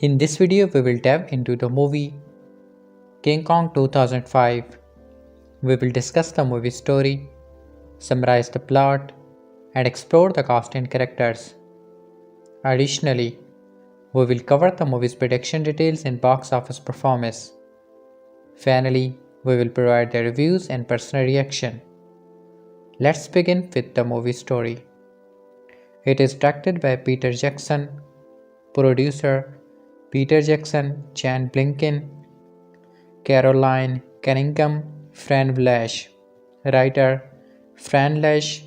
In this video, we will dive into the movie King Kong 2005. We will discuss the movie story, summarize the plot, and explore the cast and characters. Additionally, we will cover the movie's production details and box office performance. Finally, we will provide the reviews and personal reaction. Let's begin with the movie story. It is directed by Peter Jackson, producer Peter Jackson, Chan Blinken, Caroline Cunningham, Fran Vlash, writer Fran Lash,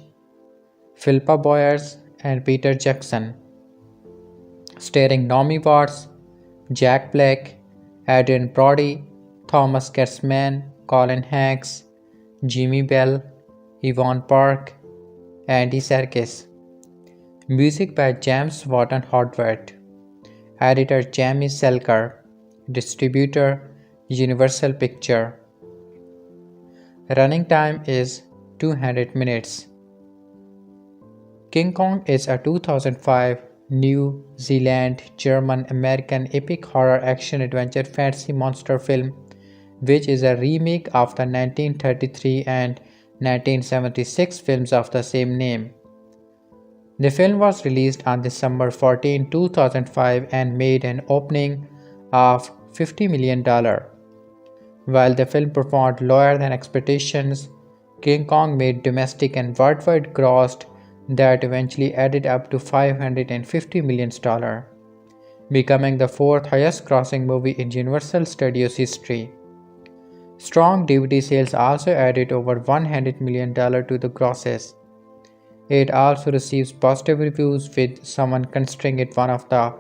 Philippa Boyers, and Peter Jackson. Starring Naomi Watts, Jack Black, Adrian Brody, Thomas Kessman, Colin Hanks, Jimmy Bell, Yvonne Park, Andy Serkis. Music by James Wharton Howard. Editor Jamie Selker. Distributor Universal Picture. Running time is 200 minutes. King Kong is a 2005 New Zealand German American epic horror action adventure fantasy monster film which is a remake of the 1933 and 1976 films of the same name. The film was released on December 14, 2005 and made an opening of $50 million. While the film performed lower than expectations, King Kong made domestic and worldwide gross that eventually added up to $550 million, becoming the fourth highest grossing movie in Universal Studios history. Strong DVD sales also added over $100 million to the grosses. It also receives positive reviews, with someone considering it one of the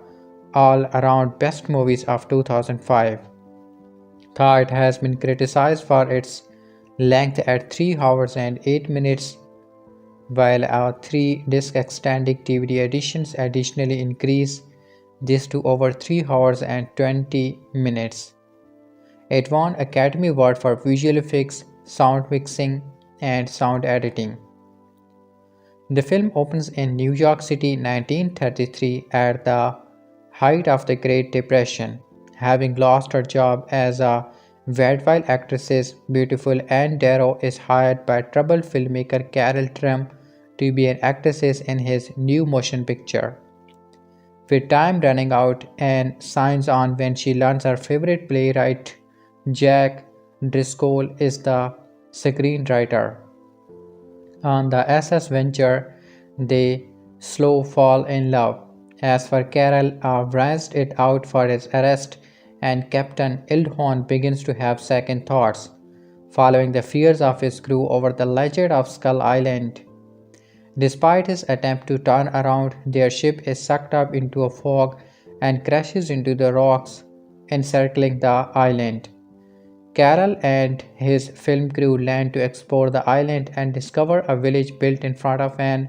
all-around best movies of 2005. Though it has been criticized for its length at 3 hours and 8 minutes, while our 3-disc extended DVD editions additionally increase this to over 3 hours and 20 minutes. It won Academy Award for Visual Effects, Sound Mixing, and Sound Editing. The film opens in New York City, 1933, at the height of the Great Depression. Having lost her job as a vaudeville actress, beautiful Anne Darrow is hired by troubled filmmaker Carol Trum to be an actress in his new motion picture. With time running out, Anne signs on when she learns her favorite playwright, Jack Driscoll, is the screenwriter. On the SS Venture, they slow fall in love. As for Carol, arranged it out for his arrest, and Captain Ildhorn begins to have second thoughts, following the fears of his crew over the legend of Skull Island. Despite his attempt to turn around, their ship is sucked up into a fog and crashes into the rocks encircling the island. Carol and his film crew land to explore the island and discover a village built in front of an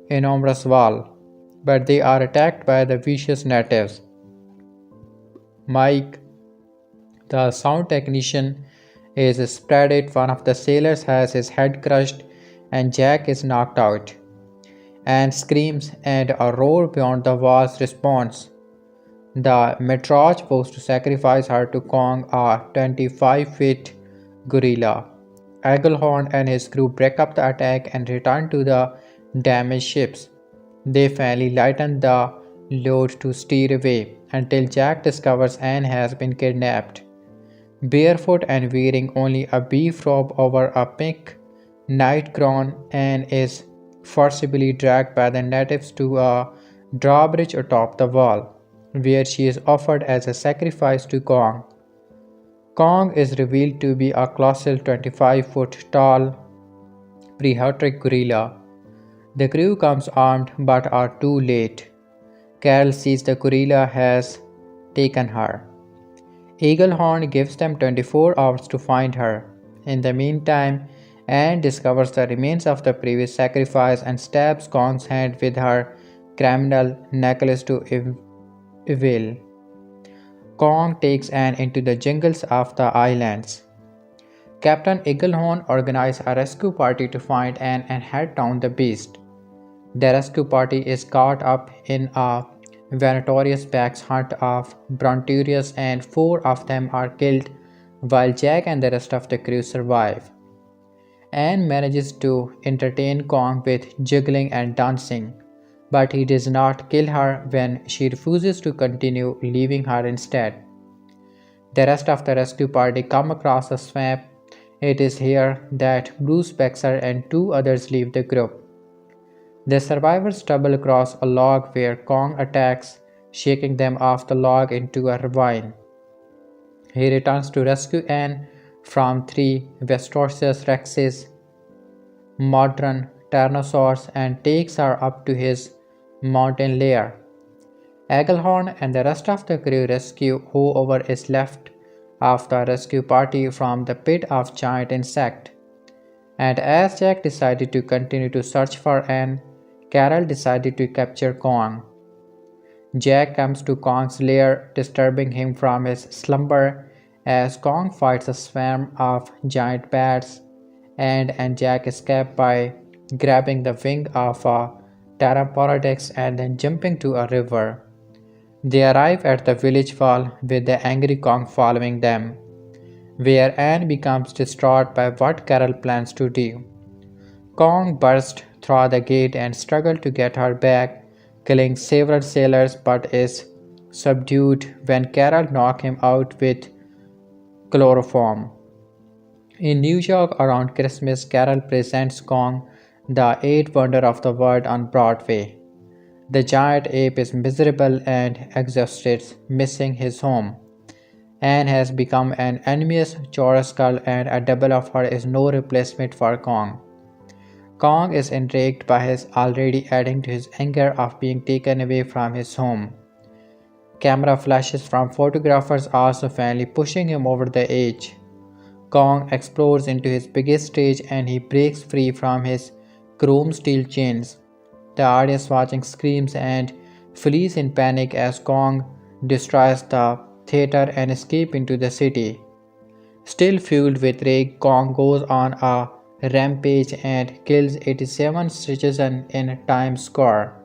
enormous wall, but they are attacked by the vicious natives. Mike, the sound technician, is spreaded. One of the sailors has his head crushed and Jack is knocked out. Anne screams and a roar beyond the walls responds. The matriarch vows to sacrifice her to Kong, a 25-feet gorilla. Eaglehorn and his crew break up the attack and return to the damaged ships. They finally lighten the load to steer away until Jack discovers Anne has been kidnapped. Barefoot and wearing only a beef robe over a pink nightgown, Anne is forcibly dragged by the natives to a drawbridge atop the wall, where she is offered as a sacrifice to Kong. Kong is revealed to be a colossal 25-foot tall, prehistoric gorilla. The crew comes armed but are too late. Carol sees the gorilla has taken her. Eaglehorn gives them 24 hours to find her. In the meantime, Anne discovers the remains of the previous sacrifice and stabs Kong's hand with her criminal necklace to evil. Kong takes Anne into the jungles of the islands. Captain Eaglehorn organizes a rescue party to find Anne and head down the beast. The rescue party is caught up in a Venatorius packs hunt off Bronturius and 4 of them are killed while Jack and the rest of the crew survive. Anne manages to entertain Kong with juggling and dancing, but he does not kill her when she refuses to continue, leaving her instead. The rest of the rescue party come across a swamp. It is here that Bruce Baxter and 2 others leave the group. The survivors stumble across a log where Kong attacks, shaking them off the log into a ravine. He returns to rescue Anne from 3 Vestorius Rexes, modern Tyrannosaurs, and takes her up to his mountain lair. Eaglehorn and the rest of the crew rescue whoever is left of the rescue party from the pit of giant insect. And as Jack decided to continue to search for Anne, Carol decided to capture Kong. Jack comes to Kong's lair, disturbing him from his slumber as Kong fights a swarm of giant bats. And Jack escapes by grabbing the wing of a Pteropodix and then jumping to a river. They arrive at the village wall with the angry Kong following them, where Anne becomes distraught by what Carol plans to do. Kong bursts through the gate and struggles to get her back, killing several sailors but is subdued when Carol knocks him out with chloroform. In New York around Christmas, Carol presents Kong, the eighth wonder of the world, on Broadway. The giant ape is miserable and exhausted, missing his home. Anne has become an enormous Chorus skull, and a double of her is no replacement for Kong. Kong is enraged by his already adding to his anger of being taken away from his home. Camera flashes from photographers also finally pushing him over the edge. Kong explodes into his biggest stage and he breaks free from his chrome steel chains. The audience watching screams and flees in panic as Kong destroys the theater and escapes into the city. Still fueled with rage, Kong goes on a rampage and kills 87 citizens in Times Square.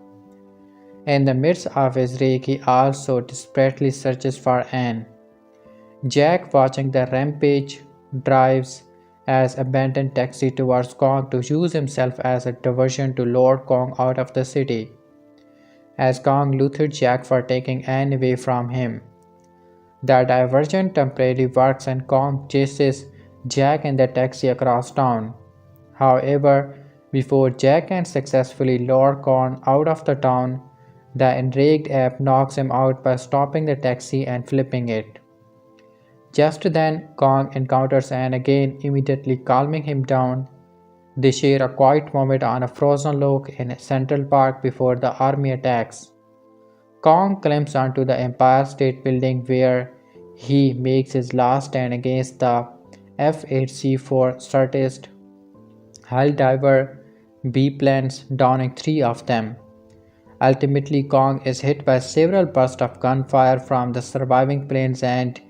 In the midst of his rage, he also desperately searches for Anne. Jack, watching the rampage, drives as abandoned taxi towards Kong to use himself as a diversion to lure Kong out of the city. As Kong lures Jack for taking Anne away from him. The diversion temporarily works and Kong chases Jack and the taxi across town. However, before Jack can successfully lure Kong out of the town, the enraged ape knocks him out by stopping the taxi and flipping it. Just then, Kong encounters Anne again, immediately calming him down. They share a quiet moment on a frozen log in Central Park before the army attacks. Kong climbs onto the Empire State Building where he makes his last stand against the F-8C-4 Strategist Hell Diver B-planes, downing 3 of them. Ultimately, Kong is hit by several bursts of gunfire from the surviving planes and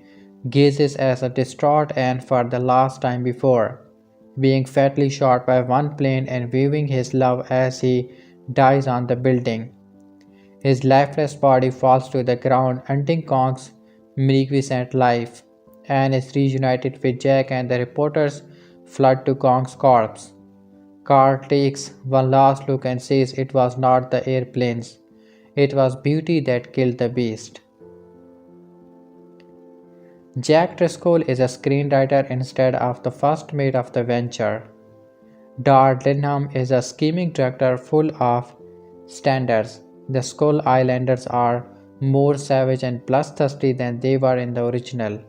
gazes as a distraught Anne for the last time before being fatally shot by one plane and waving his love as he dies on the building. His lifeless body falls to the ground, ending Kong's magnificent life. Anne is reunited with Jack and the reporters flood to Kong's corpse. Carl takes one last look and says it was not the airplanes, it was beauty that killed the beast. Jack Driscoll is a screenwriter instead of the first mate of the venture. Dar Lindham is a scheming director full of standards. The Skull Islanders are more savage and bloodthirsty than they were in the original.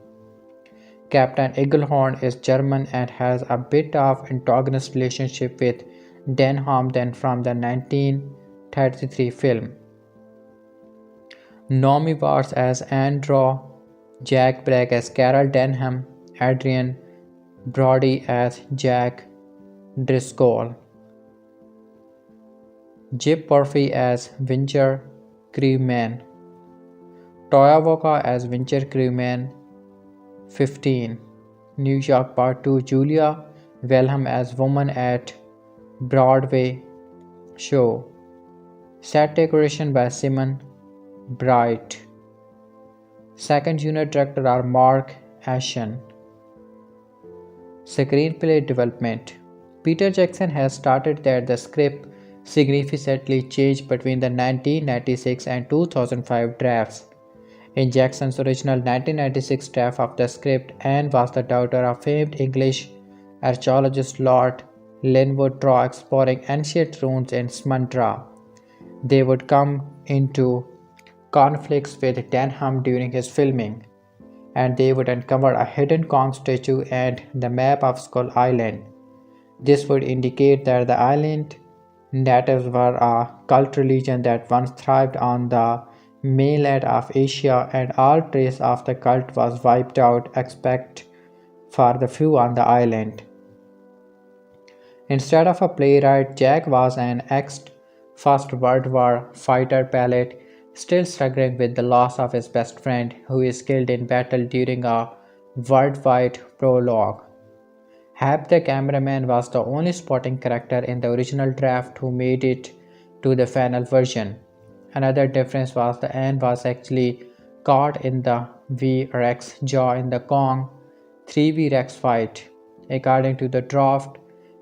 Captain Eaglehorn is German and has a bit of antagonist relationship with Denham than from the 1933 film. Naomi Watts as Anne Draw, Jack Bragg as Carol Denham, Adrian Brody as Jack Driscoll, Jip Murphy as Venture Crewman, Toya Walker as Venture Crewman 15, New York Part 2, Julia Wilhelm as Woman at Broadway Show. Set decoration by Simon Bright. Second junior director are Mark Ashen. Screenplay development. Peter Jackson has stated that the script significantly changed between the 1996 and 2005 drafts. In Jackson's original 1996 draft of the script, Anne was the daughter of famed English archaeologist Lord Linwood Draw exploring ancient ruins in Smundra. They would come into conflicts with Denham during his filming, and they would uncover a hidden Kong statue and the map of Skull Island. This would indicate that the island natives were a cult religion that once thrived on the mainland of Asia, and all trace of the cult was wiped out except for the few on the island. Instead of a playwright, Jack was an ex-First World War fighter pilot, still struggling with the loss of his best friend, who is killed in battle during a worldwide prologue. Hap the cameraman was the only supporting character in the original draft who made it to the final version. Another difference was the Anne was actually caught in the V-Rex jaw in the Kong 3V-Rex fight. According to the draft,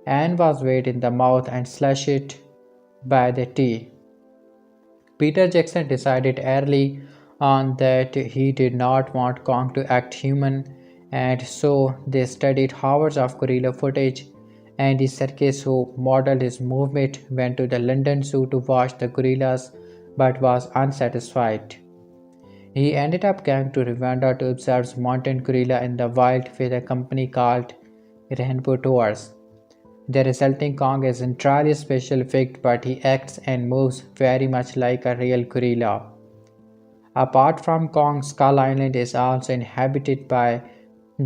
Anne was weighed in the mouth and slashed by the T. Peter Jackson decided early on that he did not want Kong to act human, and so they studied hours of gorilla footage. Andy Serkis, who modeled his movement, went to the London Zoo to watch the gorillas but was unsatisfied. He ended up going to Rwanda to observe mountain gorilla in the wild with a company called Rainbow Tours. The resulting Kong is entirely special effect, but he acts and moves very much like a real gorilla. Apart from Kong, Skull Island is also inhabited by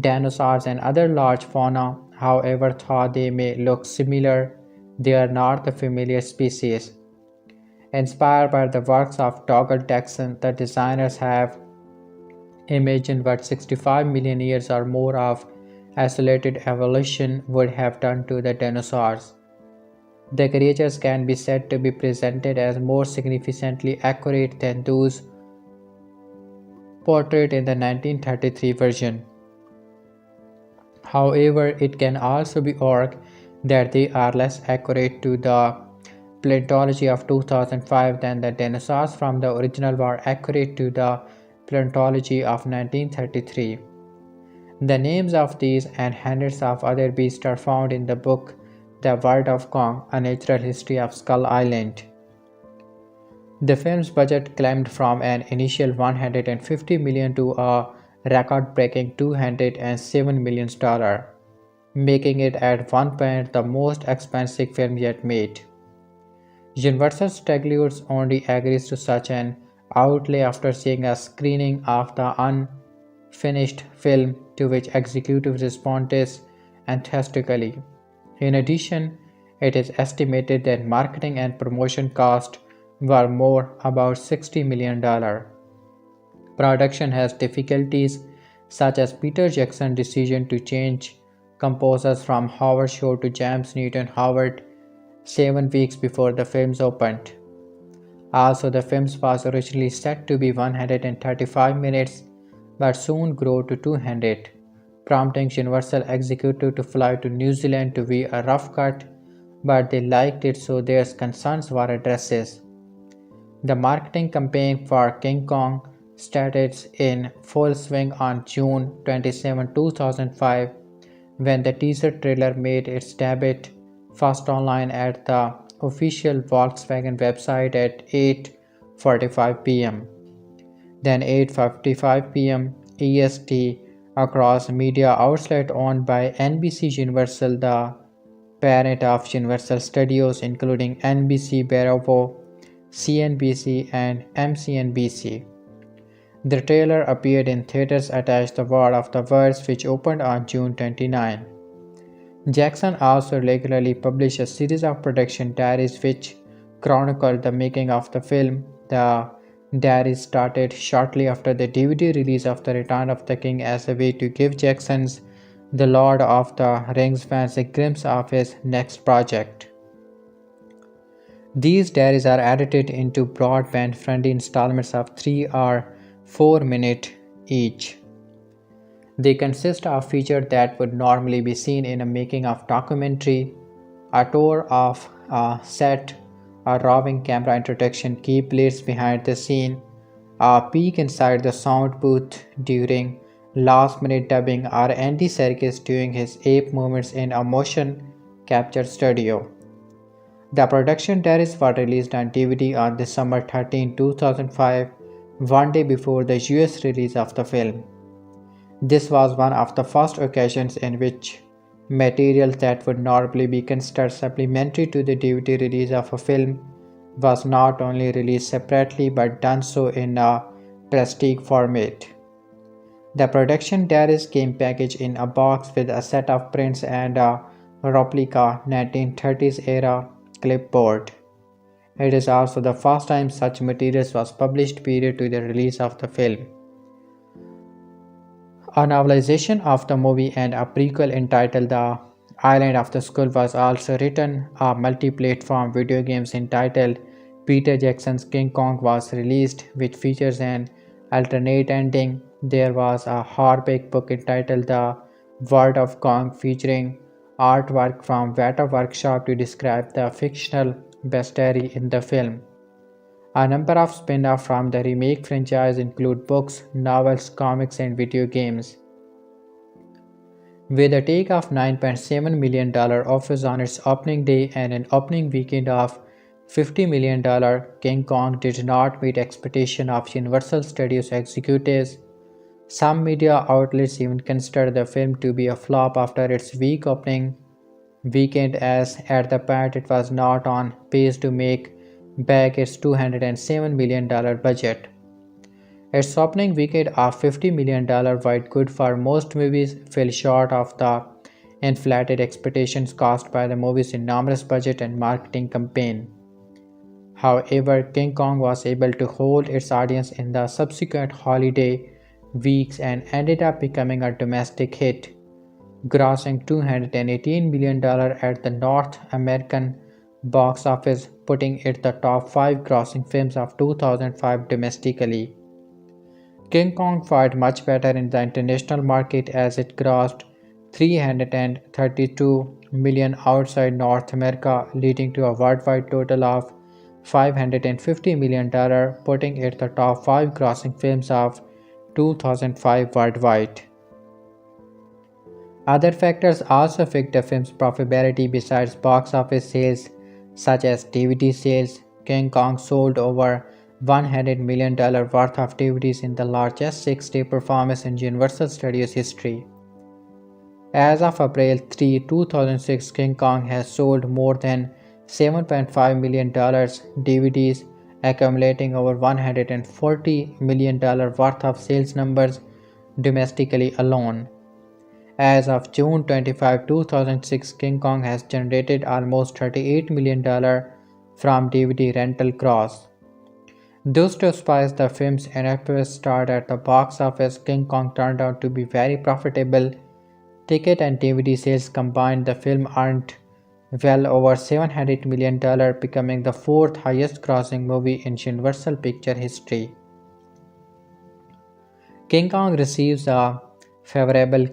dinosaurs and other large fauna. However, though they may look similar, they are not the familiar species. Inspired by the works of Dougal Jackson, the designers have imagined what 65 million years or more of isolated evolution would have done to the dinosaurs. The creatures can be said to be presented as more significantly accurate than those portrayed in the 1933 version. However, it can also be argued that they are less accurate to the paleontology of 2005 than the dinosaurs from the original were accurate to the paleontology of 1933. The names of these and hundreds of other beasts are found in the book The World of Kong, A Natural History of Skull Island. The film's budget climbed from an initial $150 million to a record-breaking $207 million, making it at one point the most expensive film yet made. Universal Studios only agrees to such an outlay after seeing a screening of the unfinished film, to which executives responded enthusiastically. In addition, it is estimated that marketing and promotion costs were more, about $60 million. Production has difficulties such as Peter Jackson's decision to change composers from Howard Shore to James Newton Howard 7 weeks before the films opened. Also, the film was originally set to be 135 minutes but soon grew to 200, prompting Universal executive to fly to New Zealand to view a rough cut, but they liked it, so their concerns were addressed. The marketing campaign for King Kong started in full swing on June 27, 2005, when the teaser trailer made its debut first online at the official Volkswagen website at 8:45 p.m. Then 8:55 p.m. EST across media outlet owned by NBC Universal, the parent of Universal Studios, including NBC, Bravo, CNBC, and MCNBC. The trailer appeared in theaters attached to War of the Worlds, which opened on June 29. Jackson also regularly published a series of production diaries which chronicled the making of the film. The diaries started shortly after the DVD release of The Return of the King as a way to give Jackson's The Lord of the Rings fans a glimpse of his next project. These diaries are edited into broadband-friendly installments of 3 or 4 minutes each. They consist of features that would normally be seen in a making-of documentary, a tour of a set, a roving camera introduction, key plates behind the scene, a peek inside the sound booth during last-minute dubbing, or Andy Serkis doing his ape movements in a motion capture studio. The production diaries were released on DVD on December 13, 2005, one day before the US release of the film. This was one of the first occasions in which material that would normally be considered supplementary to the DVD release of a film was not only released separately but done so in a prestige format. The production diaries came packaged in a box with a set of prints and a replica 1930s era clipboard. It is also the first time such materials was published prior to the release of the film. A novelization of the movie and a prequel entitled The Island of the Skull was also written. A multi-platform video game entitled Peter Jackson's King Kong was released, which features an alternate ending. There was a hardback book entitled The World of Kong featuring artwork from Weta Workshop to describe the fictional bestiary in the film. A number of spin-offs from the remake franchise include books, novels, comics, and video games. With a take of $9.7 million office on its opening day and an opening weekend of $50 million, King Kong did not meet expectations of Universal Studios executives. Some media outlets even considered the film to be a flop after its weak opening weekend, as at the point it was not on pace to make back its $207 million budget. Its opening weekend of $50 million, while good for most movies, fell short of the inflated expectations caused by the movie's enormous budget and marketing campaign. However, King Kong was able to hold its audience in the subsequent holiday weeks and ended up becoming a domestic hit, grossing $218 million at the North American box office, putting it the top 5 grossing films of 2005 domestically. King Kong fared much better in the international market as it grossed $332 million outside North America, leading to a worldwide total of $550 million, putting it the top 5 grossing films of 2005 worldwide. Other factors also affect the film's profitability besides box office sales, such as DVD sales. King Kong sold over $100 million worth of DVDs in the largest 6-day performance in Universal Studios history. As of April 3, 2006, King Kong has sold more than $7.5 million DVDs, accumulating over $140 million worth of sales numbers domestically alone. As of June 25, 2006, King Kong has generated almost $38 million from DVD rental gross. Thus, despite the film's innocuous start at the box office, King Kong turned out to be very profitable. Ticket and DVD sales combined, the film earned well over $700 million, becoming the fourth highest grossing movie in Universal Pictures history. King Kong receives a favorable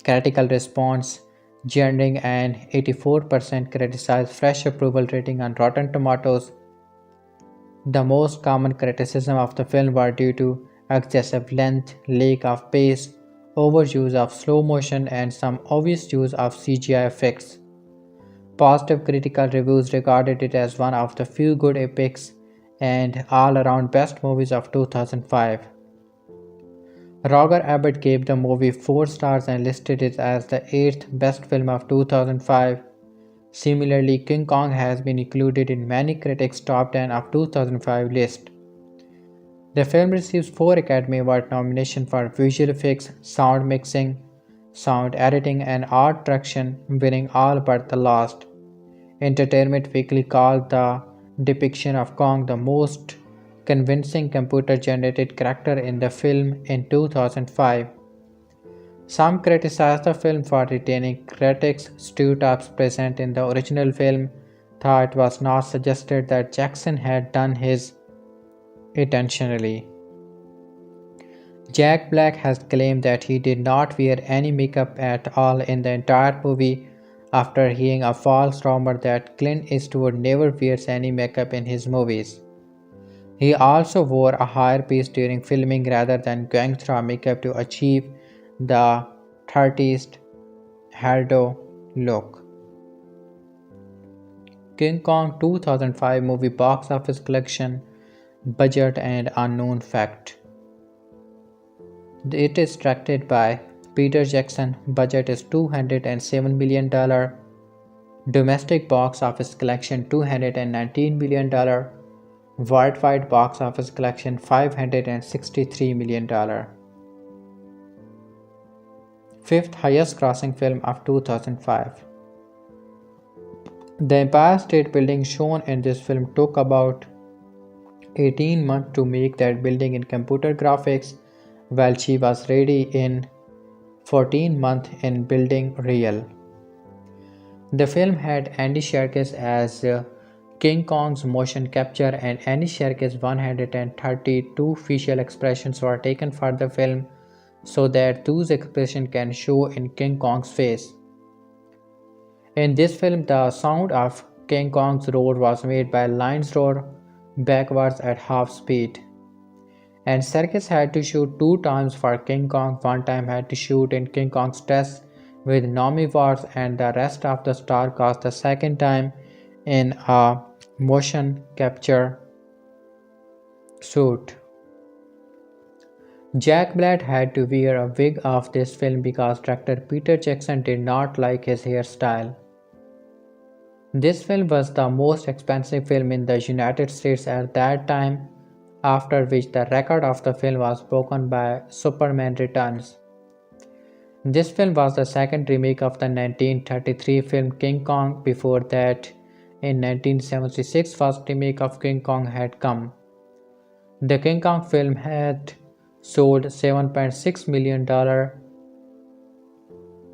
critical response, generating an 84% criticized fresh approval rating on Rotten Tomatoes. The most common criticism of the film were due to excessive length, lack of pace, overuse of slow motion, and some obvious use of CGI effects. Positive critical reviews regarded it as one of the few good epics and all-around best movies of 2005. Roger Ebert gave the movie 4 stars and listed it as the 8th best film of 2005. Similarly, King Kong has been included in many critics' top 10 of 2005 list. The film receives 4 Academy Award nominations for visual effects, sound mixing, sound editing, and art direction, winning all but the last. Entertainment Weekly called the depiction of Kong the most convincing computer-generated character in the film in 2005. Some criticized the film for retaining critics' stereotypes present in the original film, though it was not suggested that Jackson had done his intentionally. Jack Black has claimed that he did not wear any makeup at all in the entire movie after hearing a false rumor that Clint Eastwood never wears any makeup in his movies. He also wore a hairpiece during filming rather than going through makeup to achieve the 30s hairdo look. King Kong 2005 movie box office collection, budget and unknown fact. It is directed by Peter Jackson. Budget is $207 million. Domestic box office collection $219 million. Worldwide box office collection $563 million. Fifth highest grossing film of 2005. The Empire State Building shown in this film took about 18 months to make that building in computer graphics, while she was ready in 14 months in building real. The film had Andy Serkis as King Kong's motion capture, and Andy Serkis' 132 facial expressions were taken for the film so that those expressions can show in King Kong's face. In this film, the sound of King Kong's roar was made by lions roar backwards at half speed. And Serkis had to shoot 2 times for King Kong. One time had to shoot in King Kong's dress with Naomi Watts, and the rest of the star cast the second time in a motion capture suit. Jack Black had to wear a wig of this film because director Peter Jackson did not like his hairstyle. This film was the most expensive film in the United States at that time, after which the record of the film was broken by Superman Returns. This film was the second remake of the 1933 film King Kong. Before that, in 1976, first remake of King Kong had come. The King Kong film had sold $7.6 million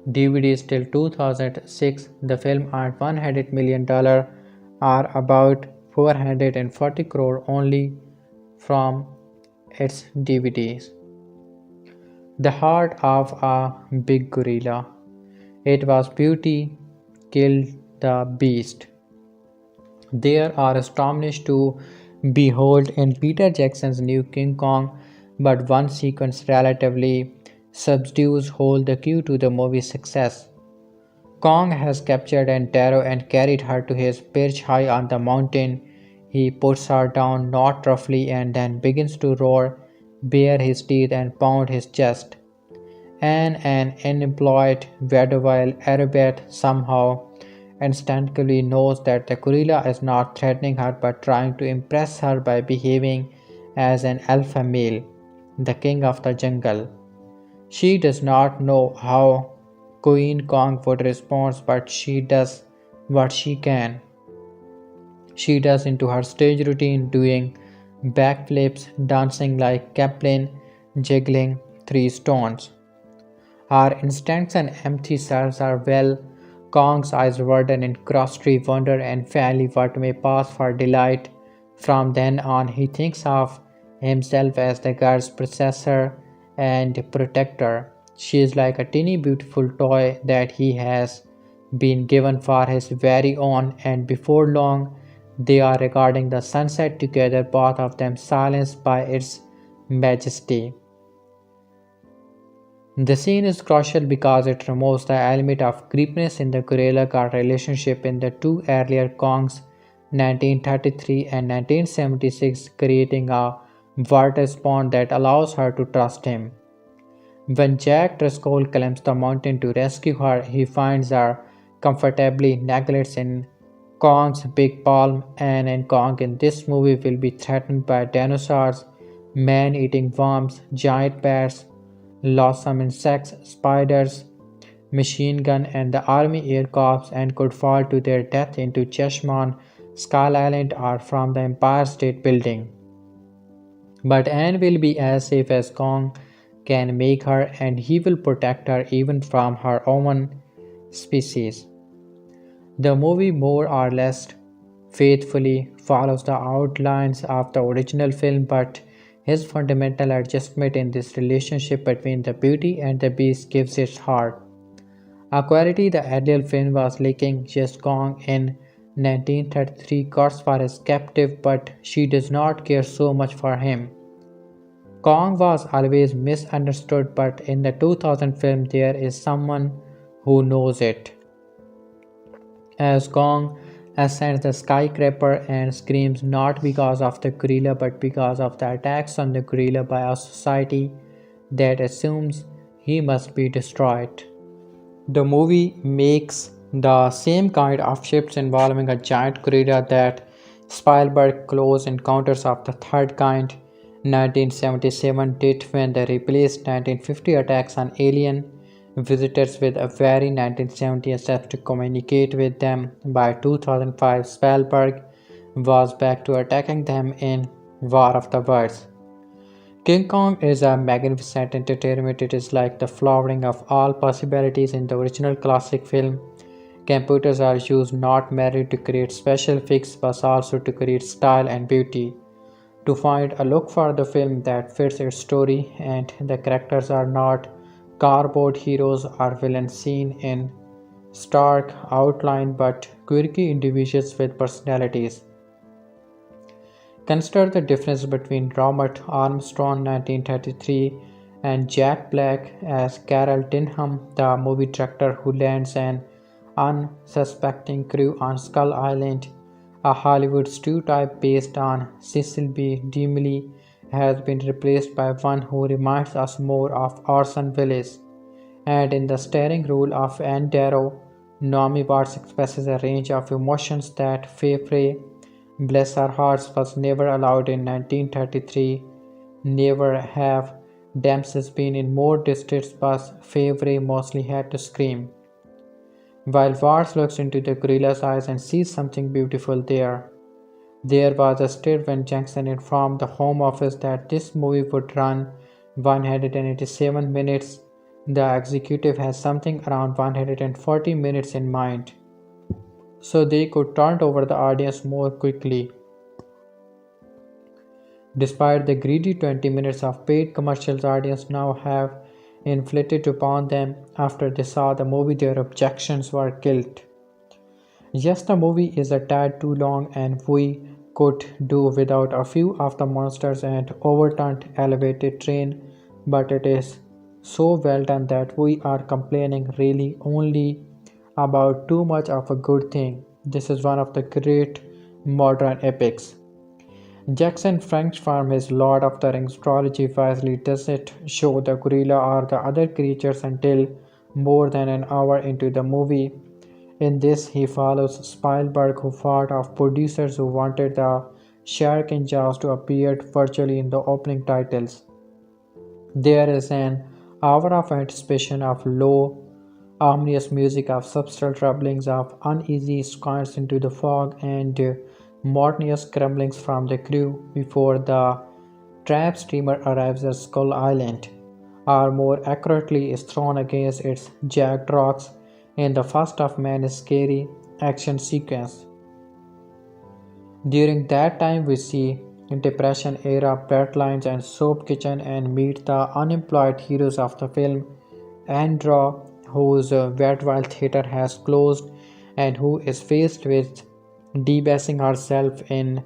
DVDs till 2006. The film earned $100 million, or about 440 crore only from its DVDs. The Heart of a Big Gorilla. It was Beauty killed the Beast. There are astonished to behold in Peter Jackson's new King Kong, but one sequence relatively subdues hold the key to the movie's success. Kong has captured Antero and carried her to his perch high on the mountain. He puts her down not roughly and then begins to roar, bare his teeth and pound his chest. An unemployed vaudeville acrobat somehow instinctively knows that the gorilla is not threatening her but trying to impress her by behaving as an alpha male, the king of the jungle. She does not know how Queen Kong would respond, but she does what she can. She does into her stage routine, doing backflips, dancing like Kaplan, jiggling 3 stones. Her instincts and empty cells are well. Kong's eyes widen in crusty wonder and finally what may pass for delight. From then on, he thinks of himself as the girl's possessor and protector. She is like a teeny beautiful toy that he has been given for his very own, and before long they are regarding the sunset together, both of them silenced by its majesty. The scene is crucial because it removes the element of creepiness in the gorilla girl relationship in the 2 earlier Kongs, 1933 and 1976, creating a vortex bond that allows her to trust him. When Jack Driscoll climbs the mountain to rescue her, he finds her comfortably nestled in Kong's big palm, and in Kong in this movie will be threatened by dinosaurs, man-eating worms, giant bats, loathsome insects, spiders, machine gun and the army air corps, and could fall to their death into Cheshman, Skull Island or from the Empire State Building. But Anne will be as safe as Kong can make her, and he will protect her even from her own species. The movie more or less faithfully follows the outlines of the original film, but his fundamental adjustment in this relationship between the beauty and the beast gives it heart. A quality the earlier film was lacking. Just Kong in 1933 cares for his captive, but she does not care so much for him. Kong was always misunderstood, but in the 2000 film, there is someone who knows it. As Kong ascends the skyscraper and screams not because of the gorilla but because of the attacks on the gorilla by a society that assumes he must be destroyed. The movie makes the same kind of shifts involving a giant gorilla that Spielberg Close Encounters of the Third Kind 1977 did when they replaced 1950 attacks on alien visitors with a very 1970 attempt to communicate with them. By 2005, Spielberg was back to attacking them in War of the Worlds. King Kong is a magnificent entertainment. It is like the flowering of all possibilities in the original classic film. Computers are used not merely to create special effects but also to create style and beauty. To find a look for the film that fits its story, and the characters are not cardboard heroes or villains seen in stark outline but quirky individuals with personalities. Consider the difference between Robert Armstrong 1933 and Jack Black as Carol Denham, the movie director who lands an unsuspecting crew on Skull Island. A Hollywood stereotype based on Cecil B. DeMille has been replaced by one who reminds us more of Orson Welles. And in the starring role of Anne Darrow, Naomi Watts expresses a range of emotions that Faye, bless her heart, was never allowed in 1933. Never have damsels been in more distress, but Faye mostly had to scream. While Watts looks into the gorilla's eyes and sees something beautiful there. There was a stir when Jackson informed the Home Office that this movie would run 187 minutes. The executive has something around 140 minutes in mind, so they could turn over the audience more quickly. Despite the greedy 20 minutes of paid commercials, audience now have inflicted upon them after they saw the movie, their objections were killed. Yes, the movie is a tad too long and we could do without a few of the monsters and overturned elevated train, but it is so well done that we are complaining really only about too much of a good thing. This is one of the great modern epics. Jackson French from his Lord of the Rings trilogy wisely doesn't show the gorilla or the other creatures until more than an hour into the movie. In this, he follows Spielberg, who fought off producers who wanted the shark in Jaws to appear virtually in the opening titles. There is an hour of anticipation of low, ominous music, of subtle rumblings, of uneasy squints into the fog, and monotonous grumblings from the crew before the trap steamer arrives at Skull Island, or more accurately is thrown against its jagged rocks in the first of many scary action sequence. During that time, we see Depression era bloodlines and soap kitchen and meet the unemployed heroes of the film, Andra, whose Vaudeville theater has closed and who is faced with debasing herself in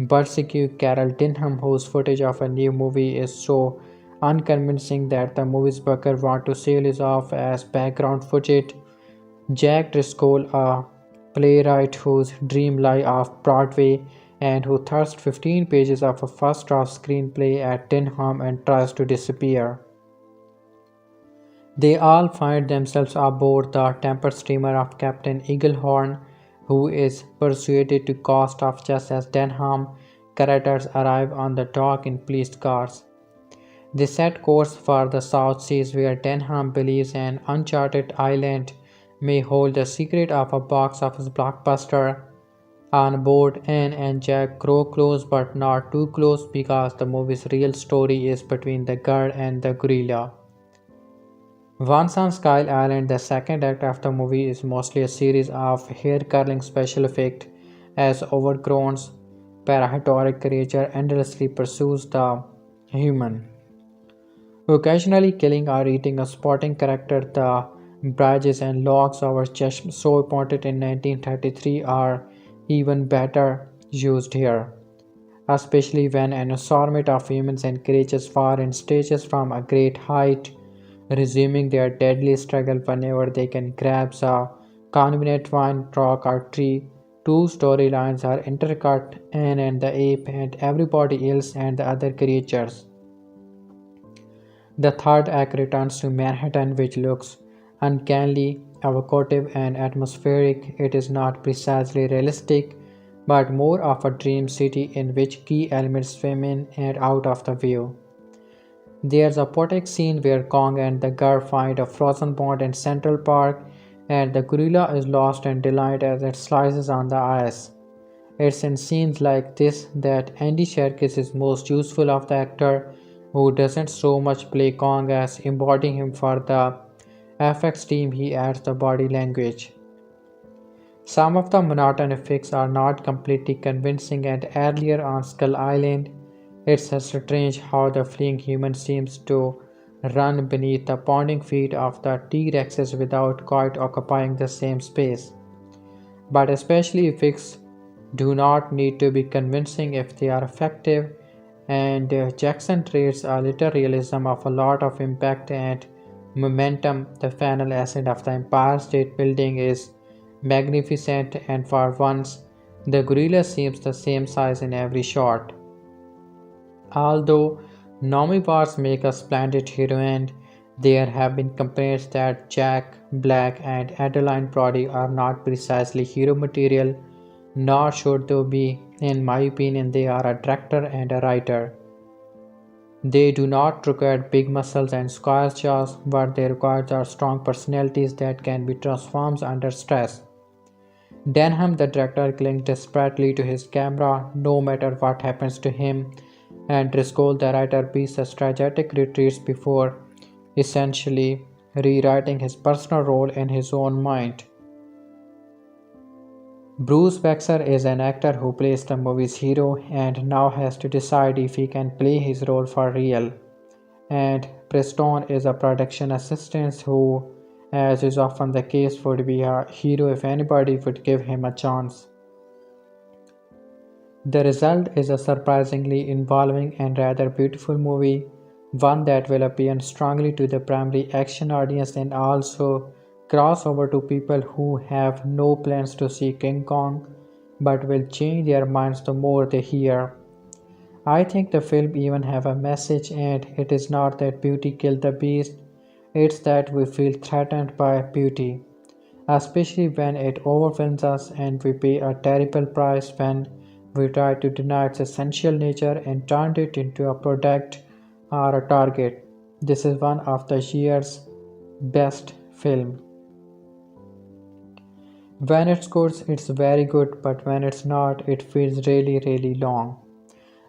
Bursicue, Carol Denham, whose footage of a new movie is so unconvincing that the movie's booker want to sell it off as background footage, Jack Driscoll, a playwright whose dream lie off Broadway and who thrusts 15 pages of a first draft screenplay at Denham and tries to disappear. They all find themselves aboard the temper steamer of Captain Eaglehorn, who is persuaded to cast off just as Denham characters arrive on the dock in police cars. They set course for the South Seas, where Denham believes an uncharted island may hold the secret of a box office blockbuster. On board, Anne and Jack grow close but not too close because the movie's real story is between the girl and the gorilla. Once on Skull Island, the second act of the movie is mostly a series of hair-curling special effects as overgrown, parahistoric creature endlessly pursues the human, occasionally killing or eating a sporting character. The bridges and logs our chest so important in 1933 are even better used here, especially when an assortment of humans and creatures far in stages from a great height, resuming their deadly struggle whenever they can grab a convenient vine, rock, or tree. Two storylines are intercut: Anne and the ape, and everybody else and the other creatures. The third act returns to Manhattan, which looks uncannily evocative and atmospheric. It is not precisely realistic, but more of a dream city in which key elements swim in and out of the view. There's a poetic scene where Kong and the girl find a frozen pond in Central Park, and the gorilla is lost in delight as it slices on the ice. It's in scenes like this that Andy Serkis is most useful of the actor, who doesn't so much play Kong as embodying him. For the FX team, he adds the body language. Some of the monotone effects are not completely convincing, and earlier on Skull Island, it's strange how the fleeing human seems to run beneath the pounding feet of the T-Rexes without quite occupying the same space. But especially effects do not need to be convincing if they are effective, and Jackson trades a little realism of a lot of impact and momentum. The final ascent of the Empire State Building is magnificent, and for once, the gorilla seems the same size in every shot. Although Naomi Watts make a splendid heroine, there have been complaints that Jack Black and Adeline Brody are not precisely hero material, nor should they be. In my opinion, they are a director and a writer. They do not require big muscles and square jaws. What they require are strong personalities that can be transformed under stress. Denham, the director, clings desperately to his camera no matter what happens to him, and Driscoll, the writer, beats a tragic retreats before essentially rewriting his personal role in his own mind. Bruce Baxter is an actor who plays the movie's hero and now has to decide if he can play his role for real. And Preston is a production assistant who, as is often the case, would be a hero if anybody would give him a chance. The result is a surprisingly involving and rather beautiful movie, one that will appeal strongly to the primary action audience and also cross over to people who have no plans to see King Kong but will change their minds the more they hear. I think the film even have a message, and it is not that beauty killed the beast, it's that we feel threatened by beauty, especially when it overwhelms us, and we pay a terrible price when we try to deny its essential nature and turn it into a product or a target. This is one of the year's best film. When it's good, it's very good, but when it's not, it feels really, really long.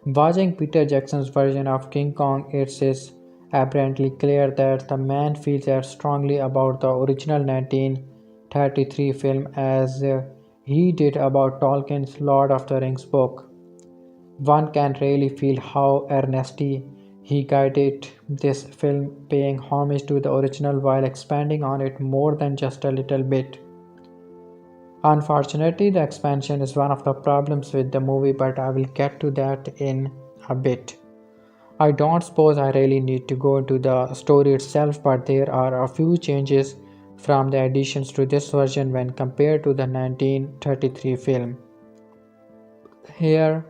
Watching Peter Jackson's version of King Kong, it is apparently clear that the man feels as strongly about the original 1933 film as he did about Tolkien's Lord of the Rings book. One can really feel how earnestly he guided this film, paying homage to the original while expanding on it more than just a little bit. Unfortunately, the expansion is one of the problems with the movie, but I will get to that in a bit. I don't suppose I really need to go into the story itself, but there are a few changes from the additions to this version when compared to the 1933 film. Here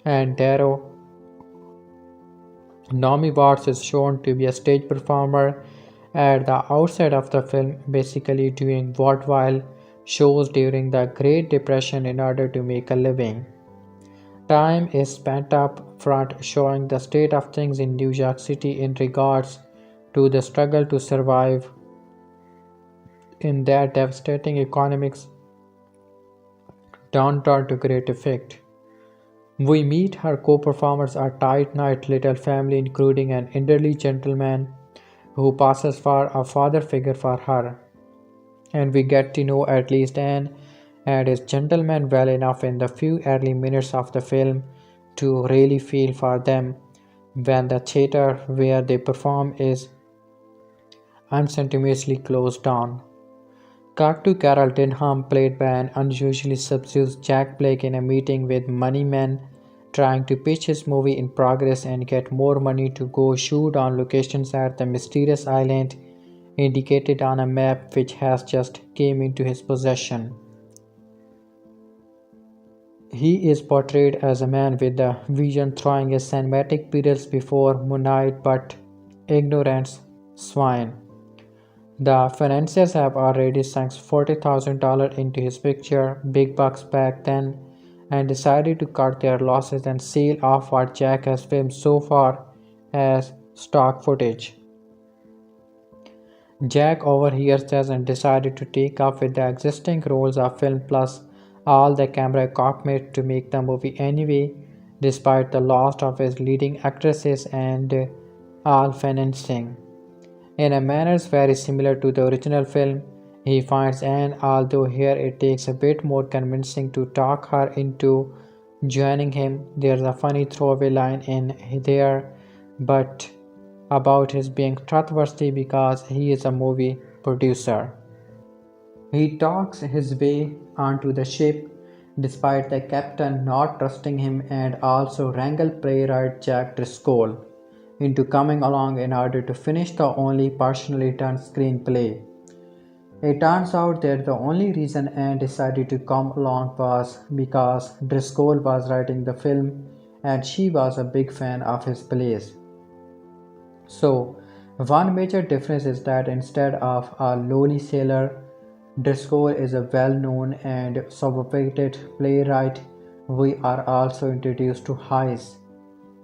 and Darrow, Naomi Watts is shown to be a stage performer at the outset of the film, basically doing vaudeville shows during the Great Depression in order to make a living. Time is spent up front showing the state of things in New York City in regards to the struggle to survive in that devastating economic downturn to great effect. We meet her co-performers, a tight-knit little family including an elderly gentleman who passes for a father figure for her, and we get to know at least Anne and is gentleman well enough in the few early minutes of the film to really feel for them when the theater where they perform is unceremoniously closed down. Cut to Carol Denham, played by an unusually subdued Jack Blake, in a meeting with money men trying to pitch his movie in progress and get more money to go shoot on locations at the mysterious island indicated on a map which has just came into his possession. He is portrayed as a man with a vision throwing his cinematic perils before moonlight but ignorance swine. The financiers have already sunk $40,000 into his picture, big bucks back then, and decided to cut their losses and sell off what Jack has filmed so far as stock footage. Jack overhears this and decided to take up with the existing rolls of film plus all the camera equipment to make the movie anyway, despite the loss of his leading actresses and all financing. In a manner very similar to the original film, he finds Anne, although here it takes a bit more convincing to talk her into joining him. There's a funny throwaway line in there, but about his being trustworthy because he is a movie producer. He talks his way onto the ship despite the captain not trusting him and also wrangle playwright Jack Driscoll into coming along in order to finish the only partially done screenplay. It turns out that the only reason Anne decided to come along was because Driscoll was writing the film and she was a big fan of his plays. So, one major difference is that instead of a lowly sailor, Driscoll is a well-known and sophisticated playwright. We are also introduced to Hayes,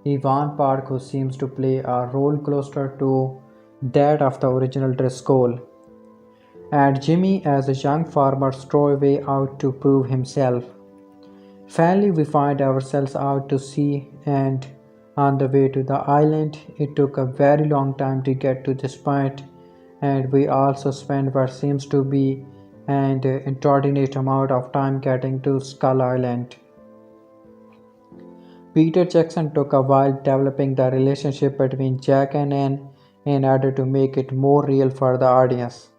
Yvonne Park, who seems to play a role closer to that of the original Driscoll, and Jimmy as a young farmer stowaway out to prove himself. Finally, we find ourselves out to sea and on the way to the island. It took a very long time to get to this point, and we also spend what seems to be an inordinate amount of time getting to Skull Island. Peter Jackson took a while developing the relationship between Jack and Anne in order to make it more real for the audience.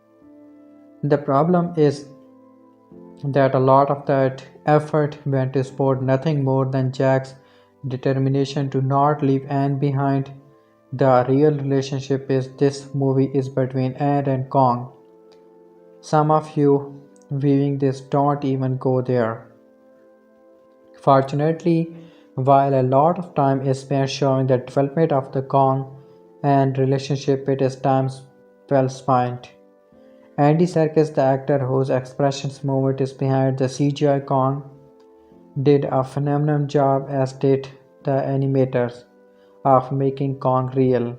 The problem is that a lot of that effort went to support nothing more than Jack's determination to not leave Anne behind. The real relationship is this movie is between Anne and Kong. Some of you viewing this don't even go there. Fortunately, while a lot of time is spent showing the development of the Kong and relationship, it is times well spent. Andy Serkis, the actor whose expressions movement is behind the CGI Kong, did a phenomenal job, as did the animators, of making Kong real.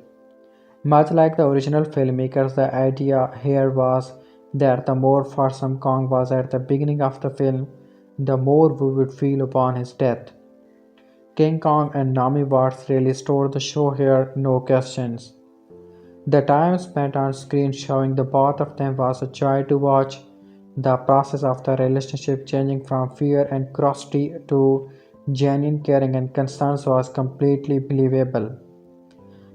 Much like the original filmmakers, the idea here was that the more fearsome Kong was at the beginning of the film, the more we would feel upon his death. King Kong and Naomi Watts really stole the show here, no questions. The time spent on screen showing the both of them was a joy to watch. The process of the relationship changing from fear and curiosity to genuine caring and concerns was completely believable.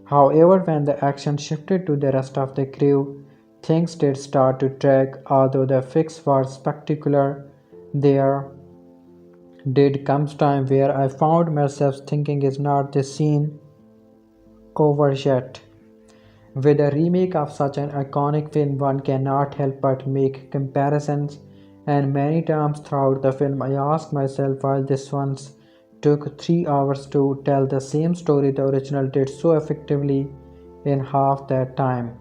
However, when the action shifted to the rest of the crew, things did start to drag. Although the fix was spectacular, there did come time where I found myself thinking, is not this scene over yet? With a remake of such an iconic film, one cannot help but make comparisons, and many times throughout the film I asked myself why this one took 3 hours to tell the same story the original did so effectively in half that time.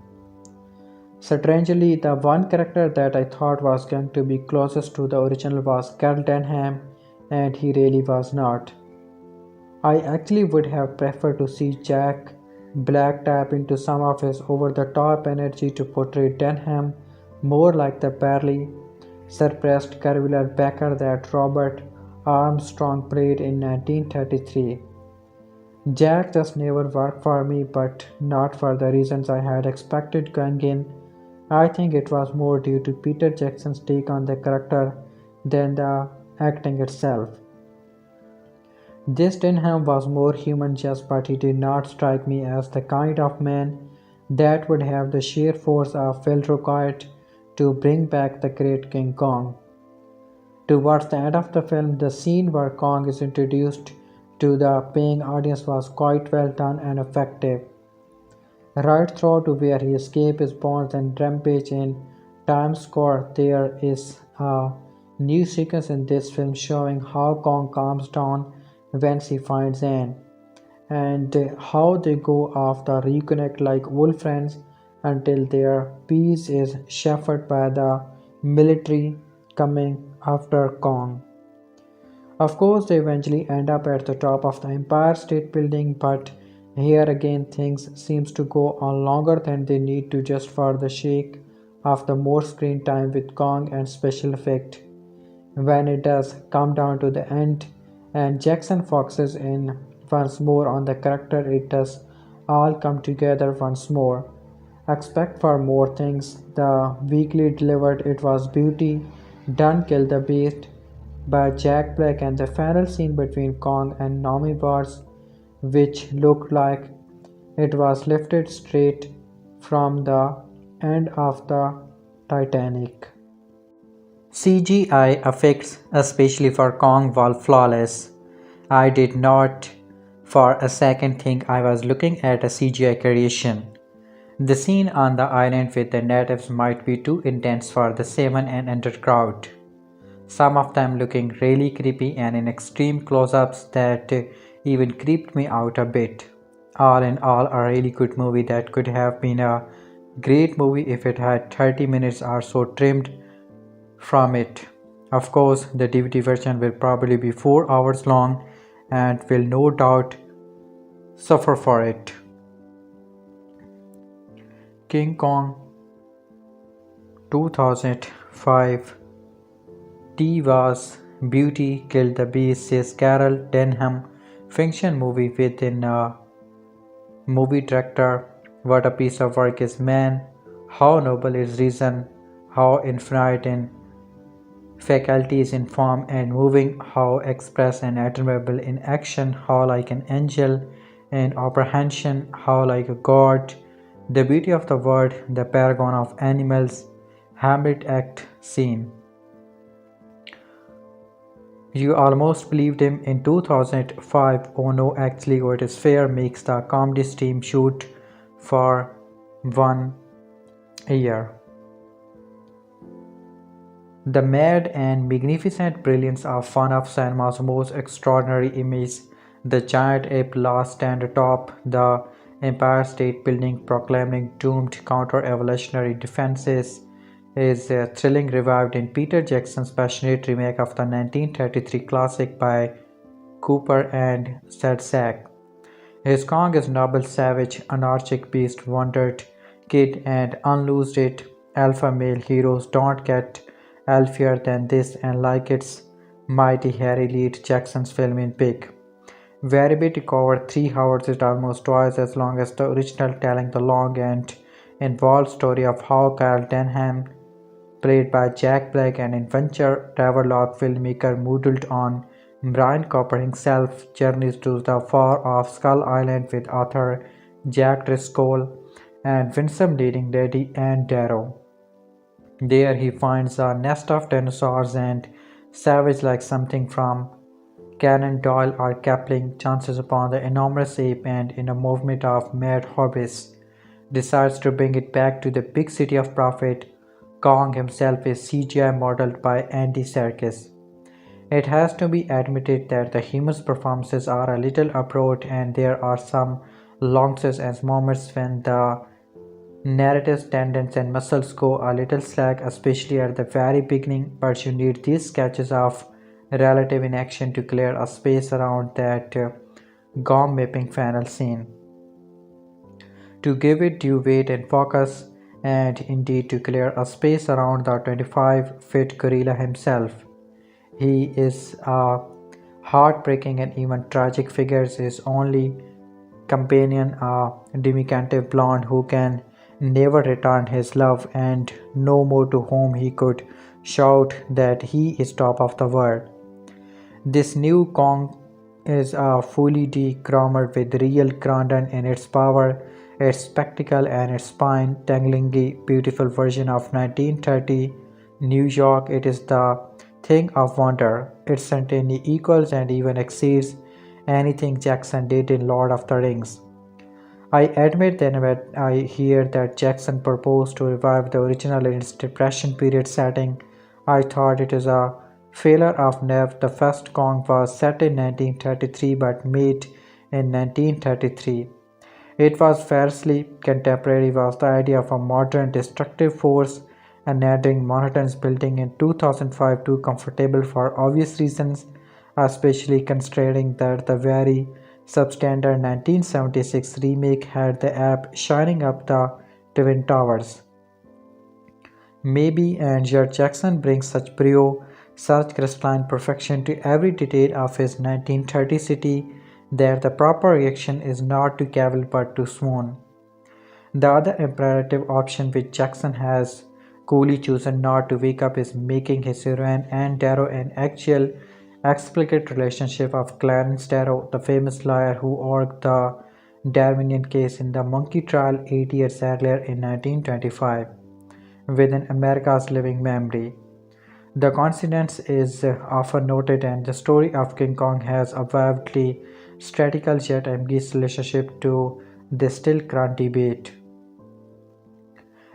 Strangely, the one character that I thought was going to be closest to the original was Carl Denham, and he really was not. I actually would have preferred to see Jack Black tap into some of his over-the-top energy to portray Denham more like the barely suppressed curvular backer that Robert Armstrong played in 1933. Jack just never worked for me, but not for the reasons I had expected going in. I think it was more due to Peter Jackson's take on the character than the acting itself. This Denham was more human just, but he did not strike me as the kind of man that would have the sheer force of will required to bring back the great King Kong. Towards the end of the film, the scene where Kong is introduced to the paying audience was quite well done and effective. Right through to where he escapes his bonds and rampage in Times Square, there is a new sequence in this film showing how Kong calms down once he finds Anne, and how they go off the reconnect like old friends until their peace is shattered by the military coming after Kong. Of course, they eventually end up at the top of the Empire State Building, but here again things seems to go on longer than they need to just for the sake of the more screen time with Kong and special effect. When it does come down to the end and Jackson focuses in once more on the character, it does all come together once more. Expect for more things. The weekly delivered it was beauty. Done Kill the Beast by Jack Black, and the final scene between Kong and Naomi Watts, which looked like it was lifted straight from the end of the Titanic. CGI effects, especially for Kong, were flawless. I did not for a second think I was looking at a CGI creation. The scene on the island with the natives might be too intense for the 7 and under crowd. Some of them looking really creepy and in extreme close-ups that even creeped me out a bit. All in all, a really good movie that could have been a great movie if it had 30 minutes or so trimmed from it. Of course, the DVD version will probably be 4 hours long and will no doubt suffer for it. King Kong 2005. T was Beauty Killed the Beast, says Carol Denham. Fiction movie within a movie director. What a piece of work is man. How noble is reason. How infinite in faculties in form and moving. How express and admirable in action. How like an angel in apprehension. How like a god. The beauty of the world, the paragon of animals. Hamlet act scene. You almost believed him in 2005. Oh no, actually what is fair makes the comedy stream shoot for 1 year. The mad and magnificent brilliance of one of cinema's most extraordinary images, the giant ape last stand atop the Empire State Building proclaiming doomed counter-evolutionary defenses, is thrilling revived in Peter Jackson's passionate remake of the 1933 classic by Cooper and Sadsack. His Kong is noble, savage, anarchic beast, wondered kid, and unloosed it. Alpha male heroes don't get alphier than this, and like its mighty hairy lead, Jackson's film in big. Variability covered 3 hours is almost twice as long as the original, telling the long and involved story of how Carl Denham, played by Jack Black, an adventure travelogue filmmaker modeled on Brian Cooper himself, journeys to the far-off Skull Island with author Jack Driscoll and Winsome leading Lady Anne Darrow. There he finds a nest of dinosaurs and savage like something from Conan Doyle or Kipling, chances upon the enormous ape, and in a movement of mad hobbies, decides to bring it back to the big city of profit. Kong himself is CGI modeled by Andy Serkis. It has to be admitted that the humans' performances are a little abroad, and there are some lapses and moments when the narrative's tendons and muscles go a little slack, especially at the very beginning, but you need these sketches of relative inaction to clear a space around that gum mapping final scene, to give it due weight and focus, and indeed to clear a space around the 25-foot gorilla himself. He is a heartbreaking and even tragic figure, his only companion, a diminutive blonde who can never return his love and no more, to whom he could shout that he is top of the world. This new Kong is a fully de-grammed with real grandeur in its power, its spectacle and its spine-tinglingly beautiful version of 1930 New York. It is the thing of wonder. It certainly equals and even exceeds anything Jackson did in Lord of the Rings. I admit that when I hear that Jackson proposed to revive the original in its Depression period setting, I thought it is a failure of Nev. The first Kong was set in 1933 but made in 1933. It was fiercely contemporary was the idea of a modern destructive force and adding monotonous building in 2005 too comfortable for obvious reasons, especially considering that the very substandard 1976 remake had the app shining up the Twin Towers. Maybe, and yet Jackson brings such brio, such crystalline perfection to every detail of his 1930 city that the proper reaction is not to cavil but to swoon. The other imperative option which Jackson has coolly chosen not to wake up is making his heroine Anne Darrow an actual explicit relationship of Clarence Darrow, the famous lawyer who orged the Darwinian case in the monkey trial 8 years earlier in 1925, within America's living memory. The coincidence is often noted, and the story of King Kong has a wildly strategical yet ambiguous relationship to this still current debate.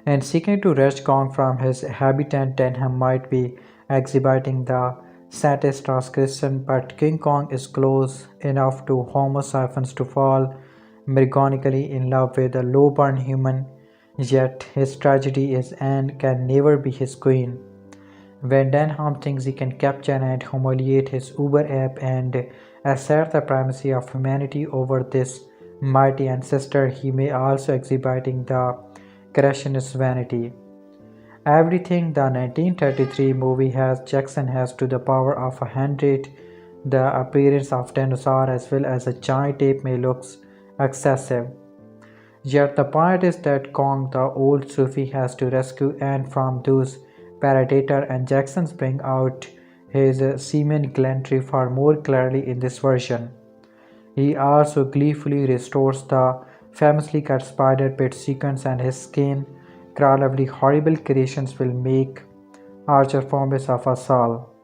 And seeking to wrench Kong from his habitat, Denham might be exhibiting the satirist transgression, but King Kong is close enough to Homo sapiens to fall marigonically in love with a low-born human, yet his tragedy is Anne can never be his queen. When Denham thinks he can capture and humiliate his uber ape and assert the primacy of humanity over this mighty ancestor, he may also exhibiting the creationist vanity. Everything the 1933 movie has, Jackson has to the power of 100. The appearance of dinosaur as well as a giant ape may look excessive. Yet the point is that Kong, the old Sufi, has to rescue Anne from those predators, and Jackson's bring out his semen gallantry far more clearly in this version. He also gleefully restores the famously cut spider pit sequence, and his skin crawlingly horrible creations will make Archer promise of us all.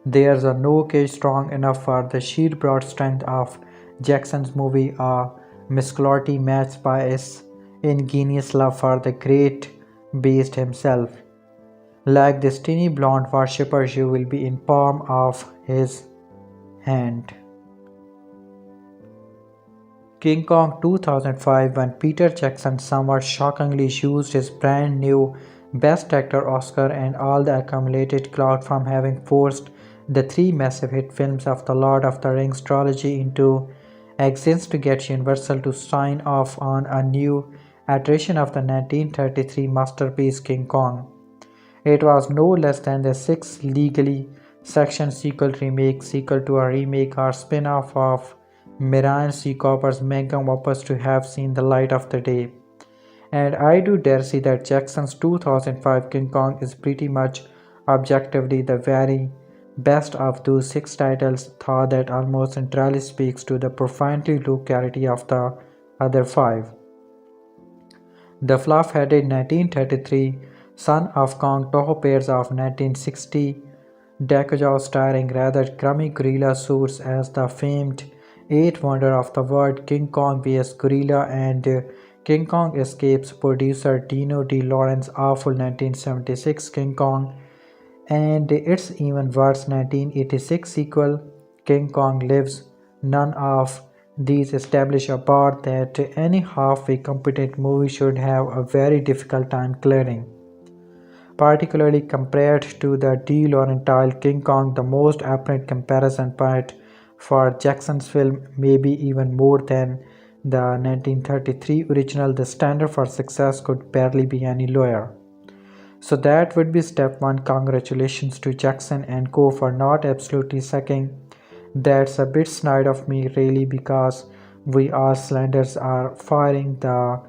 There's a no cage strong enough for the sheer broad strength of Jackson's movie, a muscularity matched by his ingenious love for the great beast himself. Like this teeny blonde worshipper, you will be in palm of his hand. King Kong 2005, when Peter Jackson somewhat shockingly used his brand new Best Actor Oscar and all the accumulated clout from having forced the three massive hit films of the Lord of the Rings trilogy into existence to get Universal to sign off on a new iteration of the 1933 masterpiece King Kong. It was no less than the sixth legally sectioned sequel, remake, sequel to a remake, or spin-off of Marion C. Cooper's magnum opus to have seen the light of the day. And I do dare say that Jackson's 2005 King Kong is pretty much objectively the very best of those six titles, though that almost entirely speaks to the profoundly low quality of the other five. The fluff-headed 1933 Son of Kong Toho pairs of 1960 Dakujo starring rather crummy gorilla suits as the famed eighth wonder of the world King Kong vs Gorilla, and King Kong escapes producer Dino De Laurentiis' awful 1976 King Kong, and its even worse 1986 sequel King Kong Lives. None of these establish a bar that any halfway competent movie should have a very difficult time clearing. Particularly compared to the De Laurentiis King Kong, the most apparent comparison point for Jackson's film may be even more than the 1933 original. The standard for success could barely be any lower. So that would be step one. Congratulations to Jackson and co for not absolutely sucking. That's a bit snide of me really, because we all cylinders are firing. The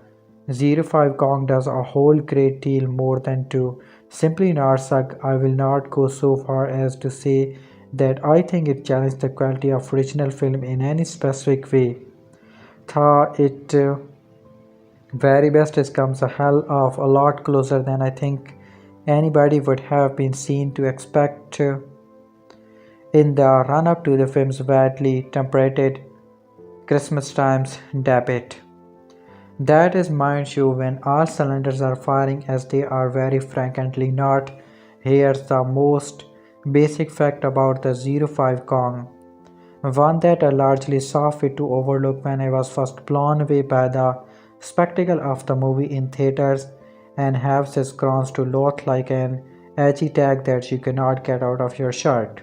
05 Kong does a whole great deal more than to Simply not suck. I will not go so far as to say that I think it challenged the quality of original film in any specific way. Thought it very best it comes a hell of a lot closer than I think anybody would have been seen to expect in the run up to the film's badly tempered Christmas times debut. That is, mind you, when all cylinders are firing as they are very frankly not. Here's the most basic fact about the 05 Kong. One that I largely saw fit to overlook when I was first blown away by the spectacle of the movie in theaters and have since grown to loathe like an edgy tag that you cannot get out of your shirt.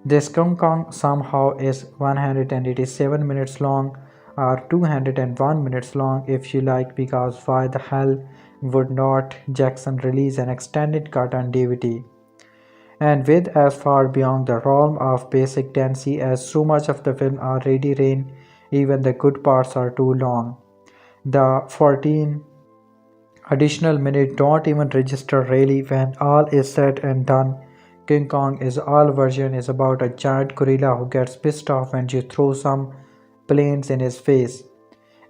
This Kong Kong somehow is 187 minutes long or 201 minutes long if you like, because why the hell would not Jackson release an extended cut on DVD? And with as far beyond the realm of basic decency as so much of the film already ran, even the good parts are too long. The 14 additional minutes don't even register really when all is said and done. King Kong is all version is about a giant gorilla who gets pissed off when you throw some planes in his face.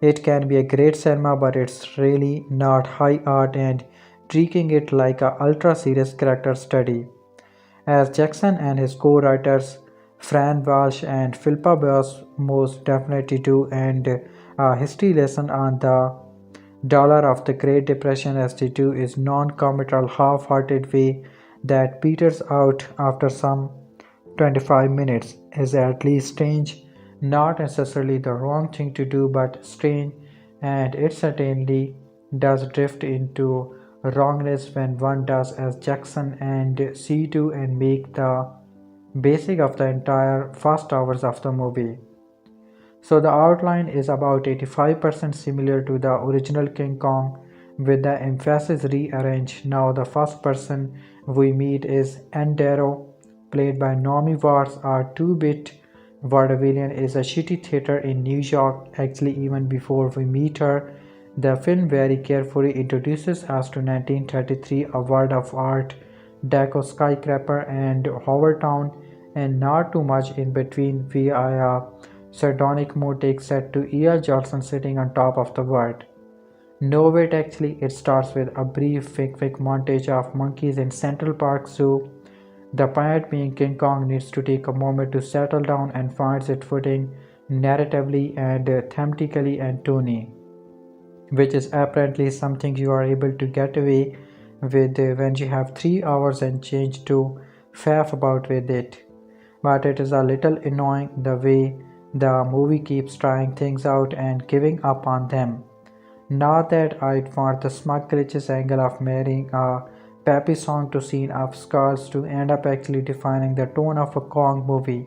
It can be a great cinema, but it's really not high art and treating it like a ultra serious character study. As Jackson and his co-writers Fran Walsh and Philippa Boss most definitely do, and a history lesson on the dollar of the Great Depression as they do is non-committal half-hearted way that peters out after some 25 minutes is at least strange, not necessarily the wrong thing to do, but strange, and it certainly does drift into wrongness when one does as Jackson and C2 and make the basic of the entire first hours of the movie. So the outline is about 85% similar to the original King Kong with the emphasis rearranged. Now the first person we meet is Endero, played by Naomi Watts. Our 2-bit vaudevillian is a shitty theater in New York. Actually, even before we meet her, the film very carefully introduces us to 1933, a world of art, Deco skyscraper and Town, and not too much in between via a sardonic motif set to E.R. Johnson sitting on top of the world. No wait, actually, it starts with a brief quick montage of monkeys in Central Park Zoo. The point being King Kong needs to take a moment to settle down and finds its footing narratively and thematically and Tony, which is apparently something you are able to get away with when you have 3 hours and change to faff about with it. But it is a little annoying the way the movie keeps trying things out and giving up on them. Not that I'd want the smug glitches angle of marrying a peppy song to scene of skulls to end up actually defining the tone of a Kong movie,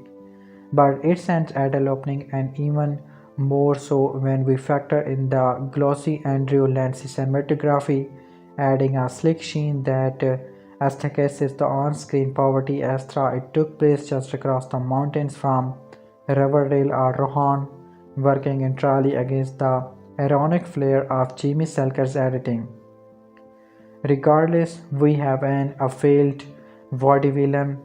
but it sends adult opening, and even more so when we factor in the glossy Andrew Lancy cinematography, adding a slick sheen that aesthetises the on-screen poverty as though it took place just across the mountains from Riverdale or Rohan, working entirely against the ironic flair of Jimmy Selker's editing. Regardless, we have a failed vaudevillain.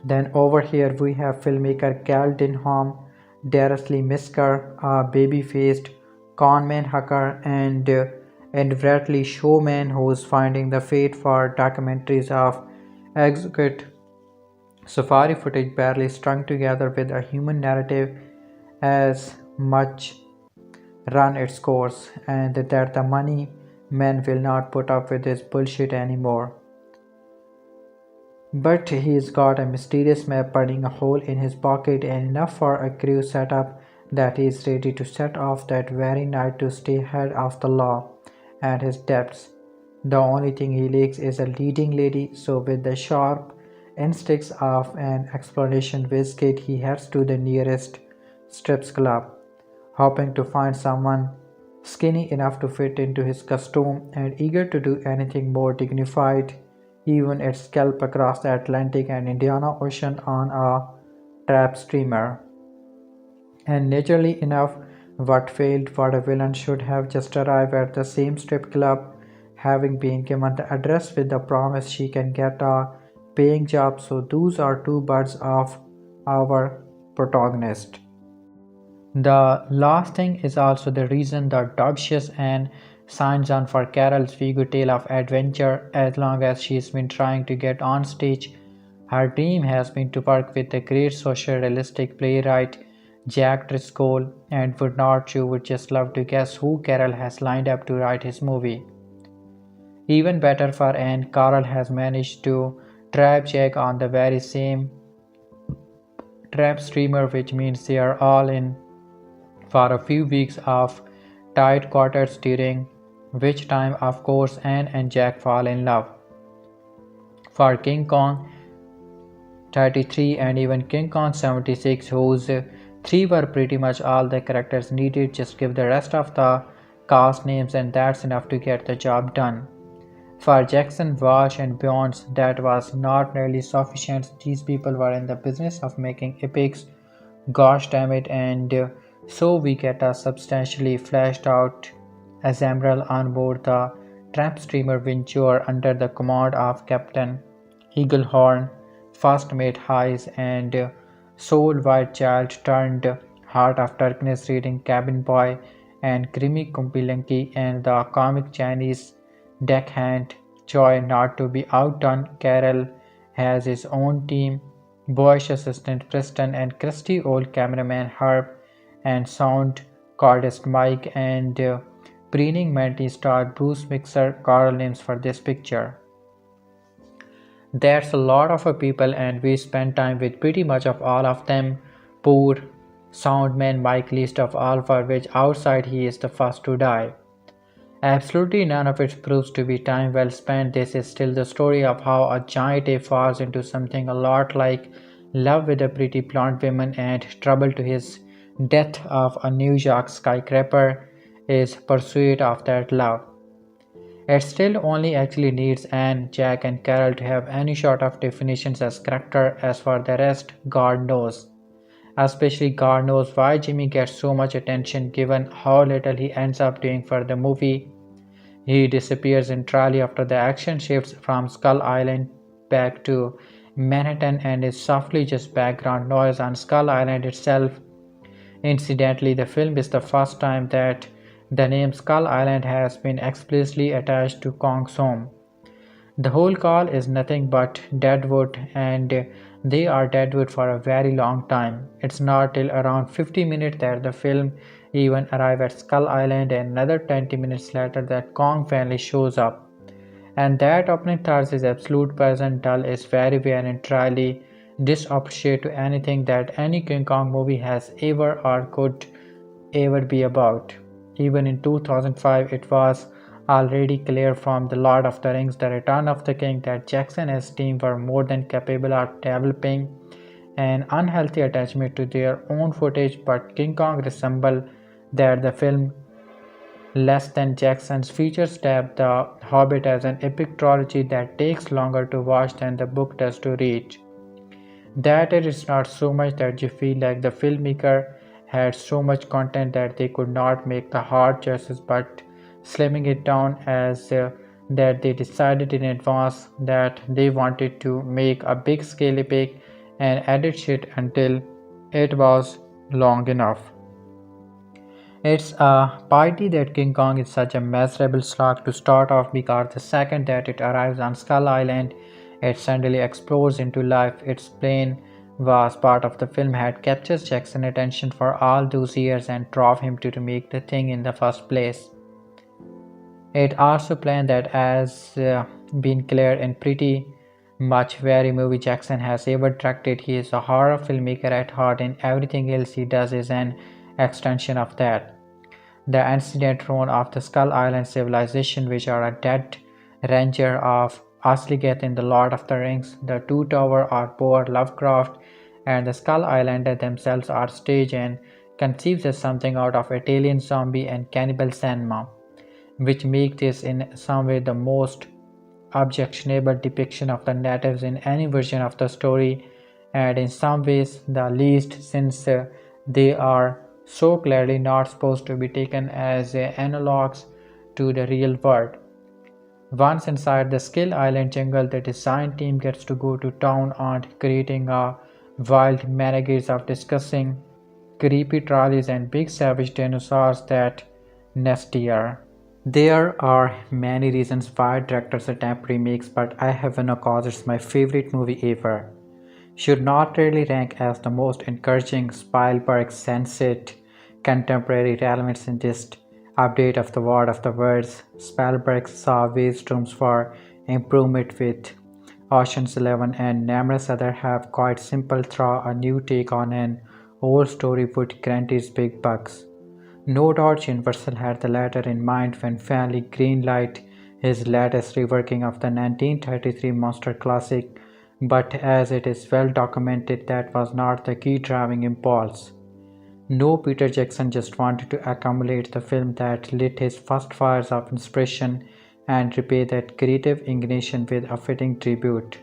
Then over here we have filmmaker Cal Denham, Darcy Misker, a baby-faced conman hacker, and Bradley Showman, who's finding the fate for documentaries of execute safari footage barely strung together with a human narrative as much run its course, and that the money men will not put up with this bullshit anymore. But he's got a mysterious map burning a hole in his pocket and enough for a crew setup that he is ready to set off that very night to stay ahead of the law and his debts. The only thing he lacks is a leading lady, so with the sharp instincts of an exploration whiz-kid, he heads to the nearest strips club, hoping to find someone skinny enough to fit into his costume and eager to do anything more dignified, even its scalp across the Atlantic and Indian Ocean on a trap steamer. And naturally enough, what failed for a villain should have just arrived at the same strip club having been given the address with the promise she can get a paying job. So those are two birds of our protagonist. The last thing is also the reason the Duchess and signs on for Carol's figure tale of adventure. As long as she's been trying to get on stage, her dream has been to work with the great social realistic playwright Jack Driscoll, and would just love to guess who Carol has lined up to write his movie. Even better for Anne, Carol has managed to trap Jack on the very same trap streamer, which means they are all in for a few weeks of tight quarters, during which time, of course, Anne and Jack fall in love. For King Kong 33 and even King Kong 76, whose three were pretty much all the characters needed, just give the rest of the cast names and that's enough to get the job done. For Jackson, Walsh and Beyonce, that was not nearly sufficient. These people were in the business of making epics, gosh damn it, and so we get a substantially fleshed out ensemble on board the tramp steamer Venture under the command of Captain Eaglehorn, first mate Hayes, and soul white child turned heart of darkness reading cabin boy, and creamy Kumpilanki, and the comic Chinese deckhand Joy. Not to be outdone, Carol has his own team: boyish assistant Preston, and crusty old cameraman Herb, and sound cardist Mike, and preening Manty star Bruce Mixer. Carl names for this picture. That's a lot of people, and we spend time with pretty much of all of them. Poor soundman Mike, least of all, for which outside he is the first to die. Absolutely none of it proves to be time well spent. This is still the story of how a giant ape falls into something a lot like love with a pretty blonde woman, and trouble to his death of a New York skyscraper is pursuit of that love. It still only actually needs Anne, Jack, and Carol to have any sort of definitions as character. As for the rest, God knows. Especially God knows why Jimmy gets so much attention given how little he ends up doing for the movie. He disappears entirely after the action shifts from Skull Island back to Manhattan and is softly just background noise on Skull Island itself. Incidentally, the film is the first time that the name Skull Island has been explicitly attached to Kong's home. The whole call is nothing but deadwood, and they are deadwood for a very long time. It's not till around 50 minutes that the film even arrives at Skull Island, and another 20 minutes later that Kong finally shows up. And that opening thought is absolute present dull is very and entirely disappreciate to anything that any King Kong movie has ever or could ever be about. Even in 2005, it was already clear from The Lord of the Rings, The Return of the King, that Jackson and his team were more than capable of developing an unhealthy attachment to their own footage, but King Kong resembled that the film less than Jackson's feature stab The Hobbit as an epic trilogy that takes longer to watch than the book does to read. That it is not so much that you feel like the filmmaker had so much content that they could not make the hard choices, but slimming it down as that they decided in advance that they wanted to make a big scale epic and edit shit until it was long enough. It's a pity that King Kong is such a miserable slog to start off, because the second that it arrives on Skull Island, it suddenly explodes into life. Its plane was part of the film had captured Jackson's attention for all those years and drove him to make the thing in the first place. It also planned that has been clear in pretty much every movie Jackson has ever directed. He is a horror filmmaker at heart, and everything else he does is an extension of that. The ancient throne of the Skull Island civilization, which are a dead ranger of Osligath in The Lord of the Rings, the Two Tower are poor Lovecraft, and the Skull Islander themselves are staged and conceived as something out of Italian zombie and cannibal cinema, which make this in some way the most objectionable depiction of the natives in any version of the story, and in some ways the least, since they are so clearly not supposed to be taken as analogues to the real world. Once inside the Skill Island jungle, the design team gets to go to town on creating a wild renegades of discussing creepy trolleys and big savage dinosaurs that nest here. There are many reasons why directors attempt remakes, but I have one cause it's my favorite movie ever. Should not really rank as the most encouraging Spielberg sensed contemporary relevance in just update of the World of the Words. Spielberg saw vast rooms for improvement with Ocean's 11 and numerous other have quite simple throw a new take on an old story would grant its big bucks. No doubt Universal had the latter in mind when finally greenlight his latest reworking of the 1933 monster classic, but as it is well documented, that was not the key driving impulse. No, Peter Jackson just wanted to accumulate the film that lit his first fires of inspiration and repay that creative ignition with a fitting tribute.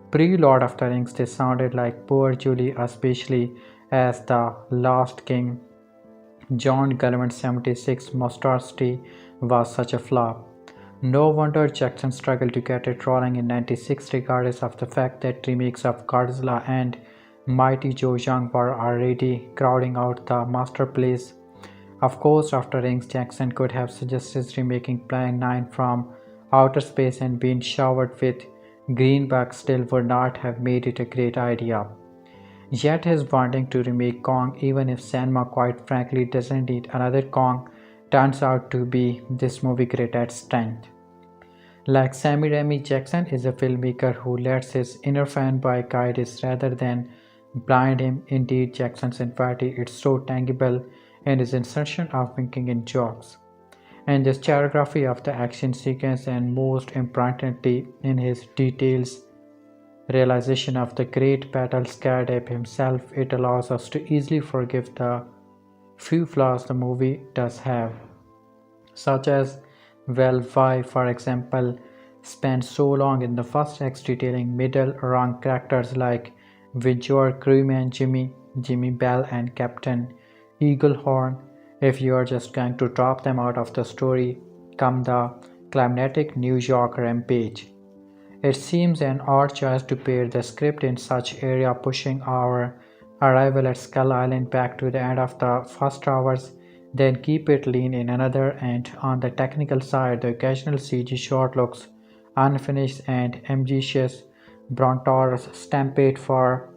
Pre-Lord of the Rings, they sounded like poor Julie, especially as The Last King. John Gulliver's 76 monstrosity was such a flop. No wonder Jackson struggled to get it rolling in 96 regardless of the fact that remakes of Godzilla and Mighty Joe Young were already crowding out the masterpiece. Of course, after Rings, Jackson could have suggested remaking Plan 9 from outer space and been showered with greenbacks still would not have made it a great idea. Yet his wanting to remake Kong, even if cinema quite frankly doesn't need another Kong, turns out to be this movie great at strength. Like Sammy Raimi, Jackson is a filmmaker who lets his inner fanboy guide his rather than blind him. Indeed, Jackson's infinity is so tangible in his insertion of winking in jokes, and his choreography of the action sequence, and most importantly, in his details realization of the great battle scared ape himself. It allows us to easily forgive the few flaws the movie does have, such as, well, why, for example, spend so long in the first acts detailing middle rung characters like Vigor, Crewman Jimmy, Jimmy Bell, and Captain Eaglehorn, if you are just going to drop them out of the story come the climatic New York rampage. It seems an odd choice to pair the script in such area, pushing our arrival at Skull Island back to the end of the first hours, then keep it lean in another, and on the technical side, the occasional CG shot looks unfinished and ambitious. Brontor's stampede, for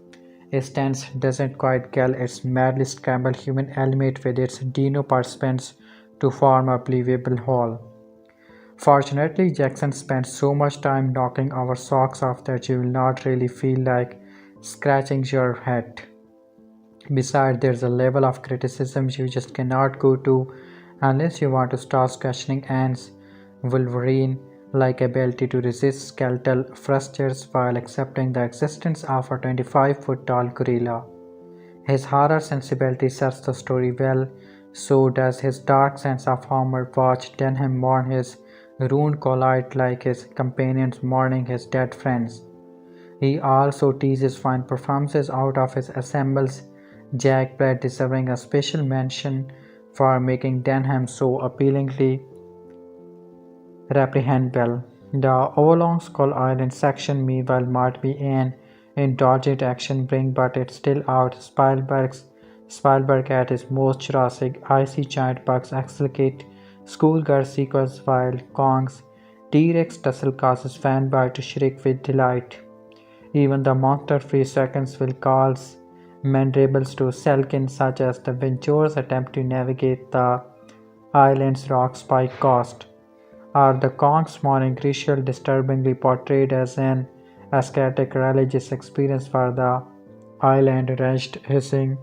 instance, doesn't quite gel its madly scrambled human element with its dino participants to form a believable whole. Fortunately, Jackson spent so much time knocking our socks off that you will not really feel like scratching your head. Besides, there's a level of criticism you just cannot go to unless you want to start questioning Anne's Wolverine-like ability to resist skeletal thrusters while accepting the existence of a 25-foot tall gorilla. His horror sensibility serves the story well, so does his dark sense of humor. Watch Denham mourn his ruined collide like his companions mourning his dead friends. He also teases fine performances out of his ensembles, Jack Black deserving a special mention for making Denham so appealingly reprehensible. The overlong Skull Island section, meanwhile, might be an indulgent action brink, but it's still out. Spielberg at his most Jurassic, icy giant bugs accelerate schoolgirl sequence while Kong's T-Rex tussle causes fanboy to shriek with delight. Even the monster-free seconds will cause mandibles to sulkin, such as the Venture's attempt to navigate the island's rock spike coast, or the Kong's morning ritual disturbingly portrayed as an ascetic religious experience for the island-wrenched hissing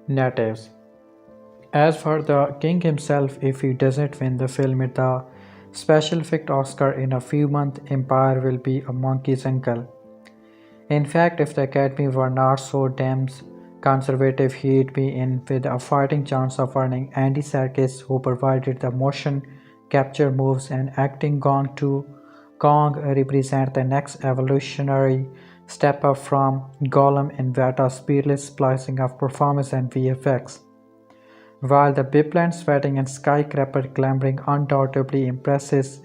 natives. As for the king himself, if he doesn't win the film at the special effect Oscar in a few months, Empire will be a monkey's uncle. In fact, if the Academy were not so damn conservative, he'd be in with a fighting chance of earning Andy Serkis, who provided the motion capture moves and acting gone to Kong represent the next evolutionary step up from Gollum in Vata's peerless splicing of performance and VFX. While the biplan sweating and skyscraper clambering undoubtedly impresses,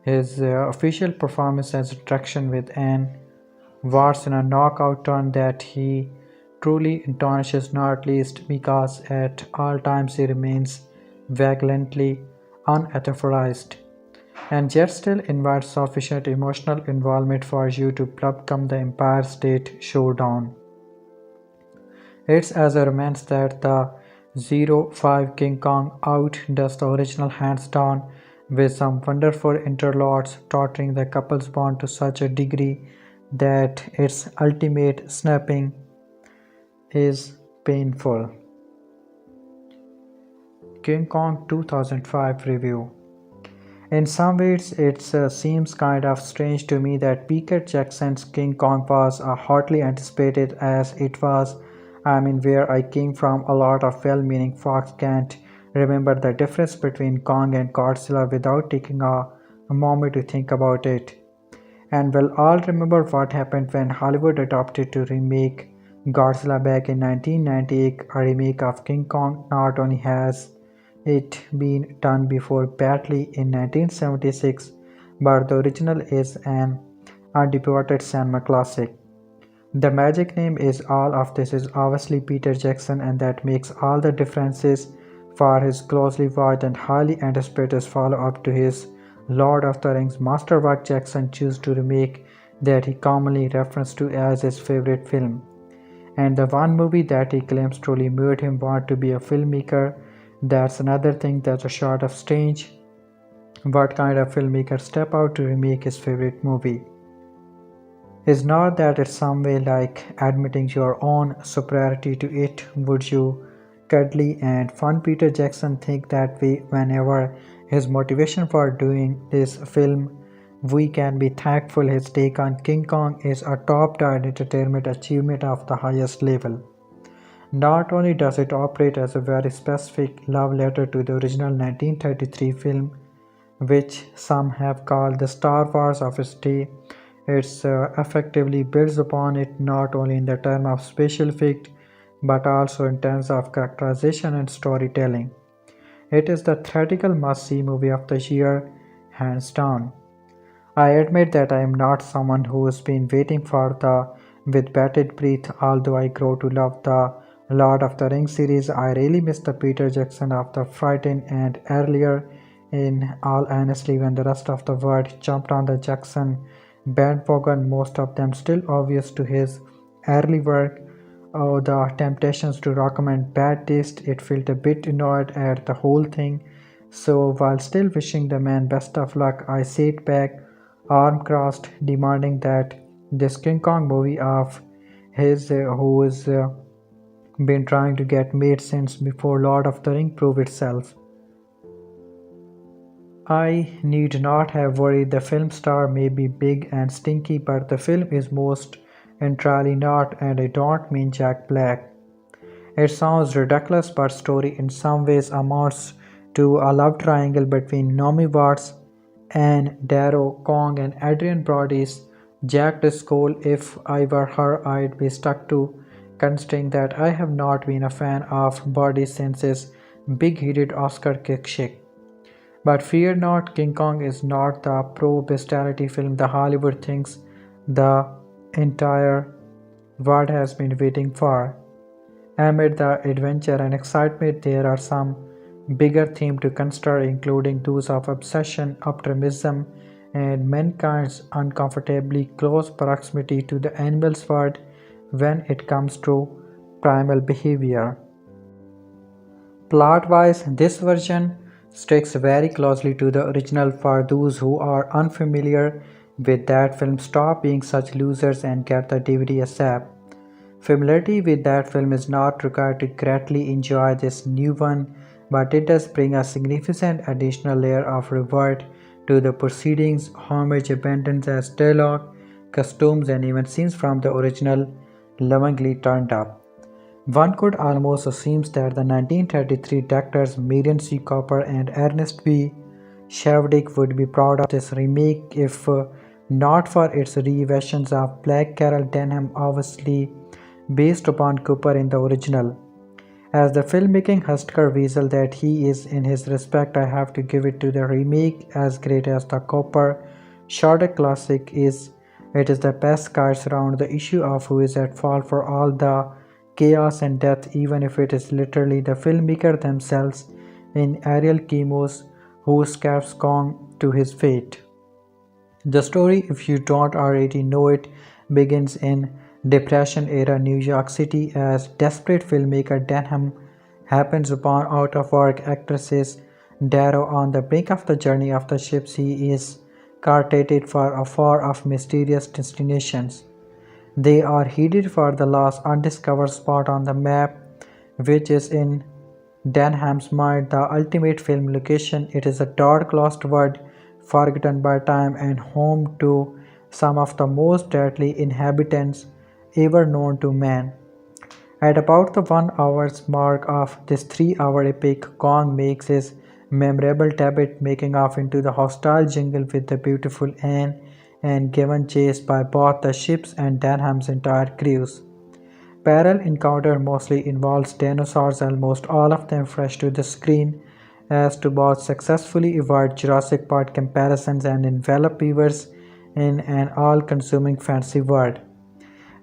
his official performance as attraction with an Wars in a knockout turn that he truly astonishes, not least because at all times he remains valiantly unauthorized and yet still invites sufficient emotional involvement for you to welcome the Empire State Showdown. It's as a romance that the Zero 05 King Kong outdoes the original hands down with some wonderful interludes torturing the couple's bond to such a degree that its ultimate snapping is painful. King Kong 2005 review. In some ways, it seems kind of strange to me that Peter Jackson's King Kong was hotly anticipated as it was. I mean, where I came from, a lot of well meaning folks can't remember the difference between Kong and Godzilla without taking a moment to think about it. And we'll all remember what happened when Hollywood adopted to remake Godzilla back in 1998. A remake of King Kong not only has it been done before badly in 1976, but the original is an undisputed cinema classic. The magic name is all of this is obviously Peter Jackson, and that makes all the differences for his closely watched and highly anticipated follow-up to his Lord of the Rings masterwork. Jackson chose to remake that he commonly refers to as his favorite film, and the one movie that he claims truly made him want to be a filmmaker. That's another thing that's a sort of strange. What kind of filmmaker step out to remake his favorite movie? Is not that it's some way like admitting your own superiority to it? Would you cuddly and fun Peter Jackson think that way whenever his motivation for doing this film? We can be thankful his take on King Kong is a top-tier entertainment achievement of the highest level. Not only does it operate as a very specific love letter to the original 1933 film, which some have called the Star Wars of its day, it effectively builds upon it not only in the term of special effect but also in terms of characterization and storytelling. It is the theatrical must-see movie of the year, hands down. I admit that I am not someone who has been waiting for the with bated breath, although I grow to love the Lord of the Rings series. I really miss the Peter Jackson of the Frightened and earlier. In all honesty, when the rest of the world jumped on the Jackson bandwagon, most of them still obvious to his early work. Oh, the temptations to recommend bad taste, it felt a bit annoyed at the whole thing. So while still wishing the man best of luck, I sat back, arm crossed, demanding that this King Kong movie of his, who's been trying to get made since before Lord of the Ring, prove itself. I need not have worried. The film star may be big and stinky, but the film is most entirely not, and I don't mean Jack Black. It sounds ridiculous, but story in some ways amounts to a love triangle between Naomi Watts, Anne Darrow, Kong, and Adrian Brody's Jack Driscoll. If I were her, I'd be stuck to, considering that I have not been a fan of Brody since his big-headed Oscar kick shake. But fear not, King Kong is not the pro-bestiality film the Hollywood thinks the entire world has been waiting for. Amid the adventure and excitement, there are some bigger themes to consider, including those of obsession, optimism, and mankind's uncomfortably close proximity to the animal's world when it comes to primal behavior. Plot-wise, this version sticks very closely to the original. For those who are unfamiliar with that film, stop being such losers and get the DVD ASAP. Familiarity with that film is not required to greatly enjoy this new one, but it does bring a significant additional layer of reward to the proceedings. Homage abundance as dialogue, costumes, and even scenes from the original lovingly turned up. One could almost assume that the 1933 directors Marion C. Cooper and Ernest B. Shavdik would be proud of this remake if not for its revisions of Black Carol Denham, obviously based upon Cooper in the original. As the filmmaking Husker weasel that he is in his respect, I have to give it to the remake. As great as the Copper Shorter classic is, it is the best cards around the issue of who is at fault for all the chaos and death, even if it is literally the filmmaker themselves in aerial chemos who scaps Kong to his fate. The story, if you don't already know it, begins in Depression era New York City as desperate filmmaker Denham happens upon out of work actresses Darrow on the brink of the journey of the ships he is carted for a far off mysterious destinations. They are headed for the last undiscovered spot on the map, which is in Denham's mind the ultimate film location. It is a dark lost world, forgotten by time and home to some of the most deadly inhabitants ever known to man. At about the 1 hour mark of this 3 hour epic, Kong makes his memorable debut, making off into the hostile jungle with the beautiful Anne and given chase by both the ships and Denham's entire crews. Parallel encounter mostly involves dinosaurs, almost all of them fresh to the screen, as to both successfully avoid Jurassic Park comparisons and envelop viewers in an all-consuming fantasy world.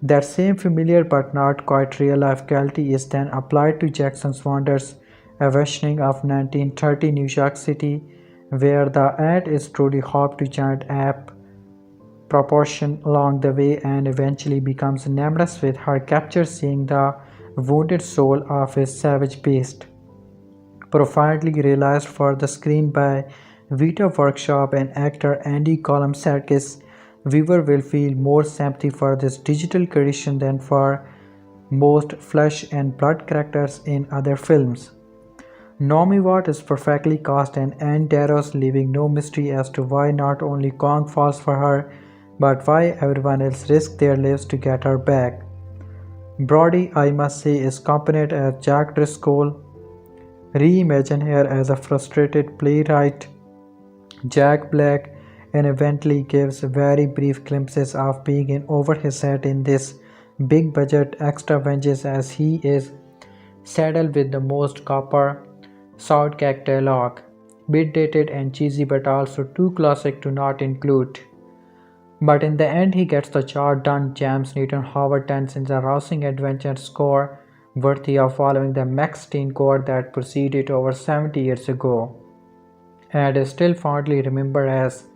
That same familiar but not quite real-life quality is then applied to Jackson's Wonders, a versioning of 1930 New York City, where the ant is truly hopped to giant ape proportion along the way and eventually becomes enamored with her capture, seeing the wounded soul of his savage beast. Profoundly realized for the screen by Vita Workshop and actor Andy Column-Sarkis, viewer will feel more sympathy for this digital creation than for most flesh and blood characters in other films. Naomi Watt is perfectly cast and Anne Darrows, leaving no mystery as to why not only Kong falls for her, but why everyone else risks their lives to get her back. Brody, I must say, is competent as Jack Driscoll, reimagined here as a frustrated playwright Jack Black, and eventually gives very brief glimpses of being in over his head in this big budget extra vengeance, as he is saddled with the most copper Southgate dialogue, bit dated and cheesy but also too classic to not include. But in the end he gets the job done. James Newton Howard turns in a rousing adventure score worthy of following the Max Teen core that preceded over 70 years ago, and is still fondly remembered as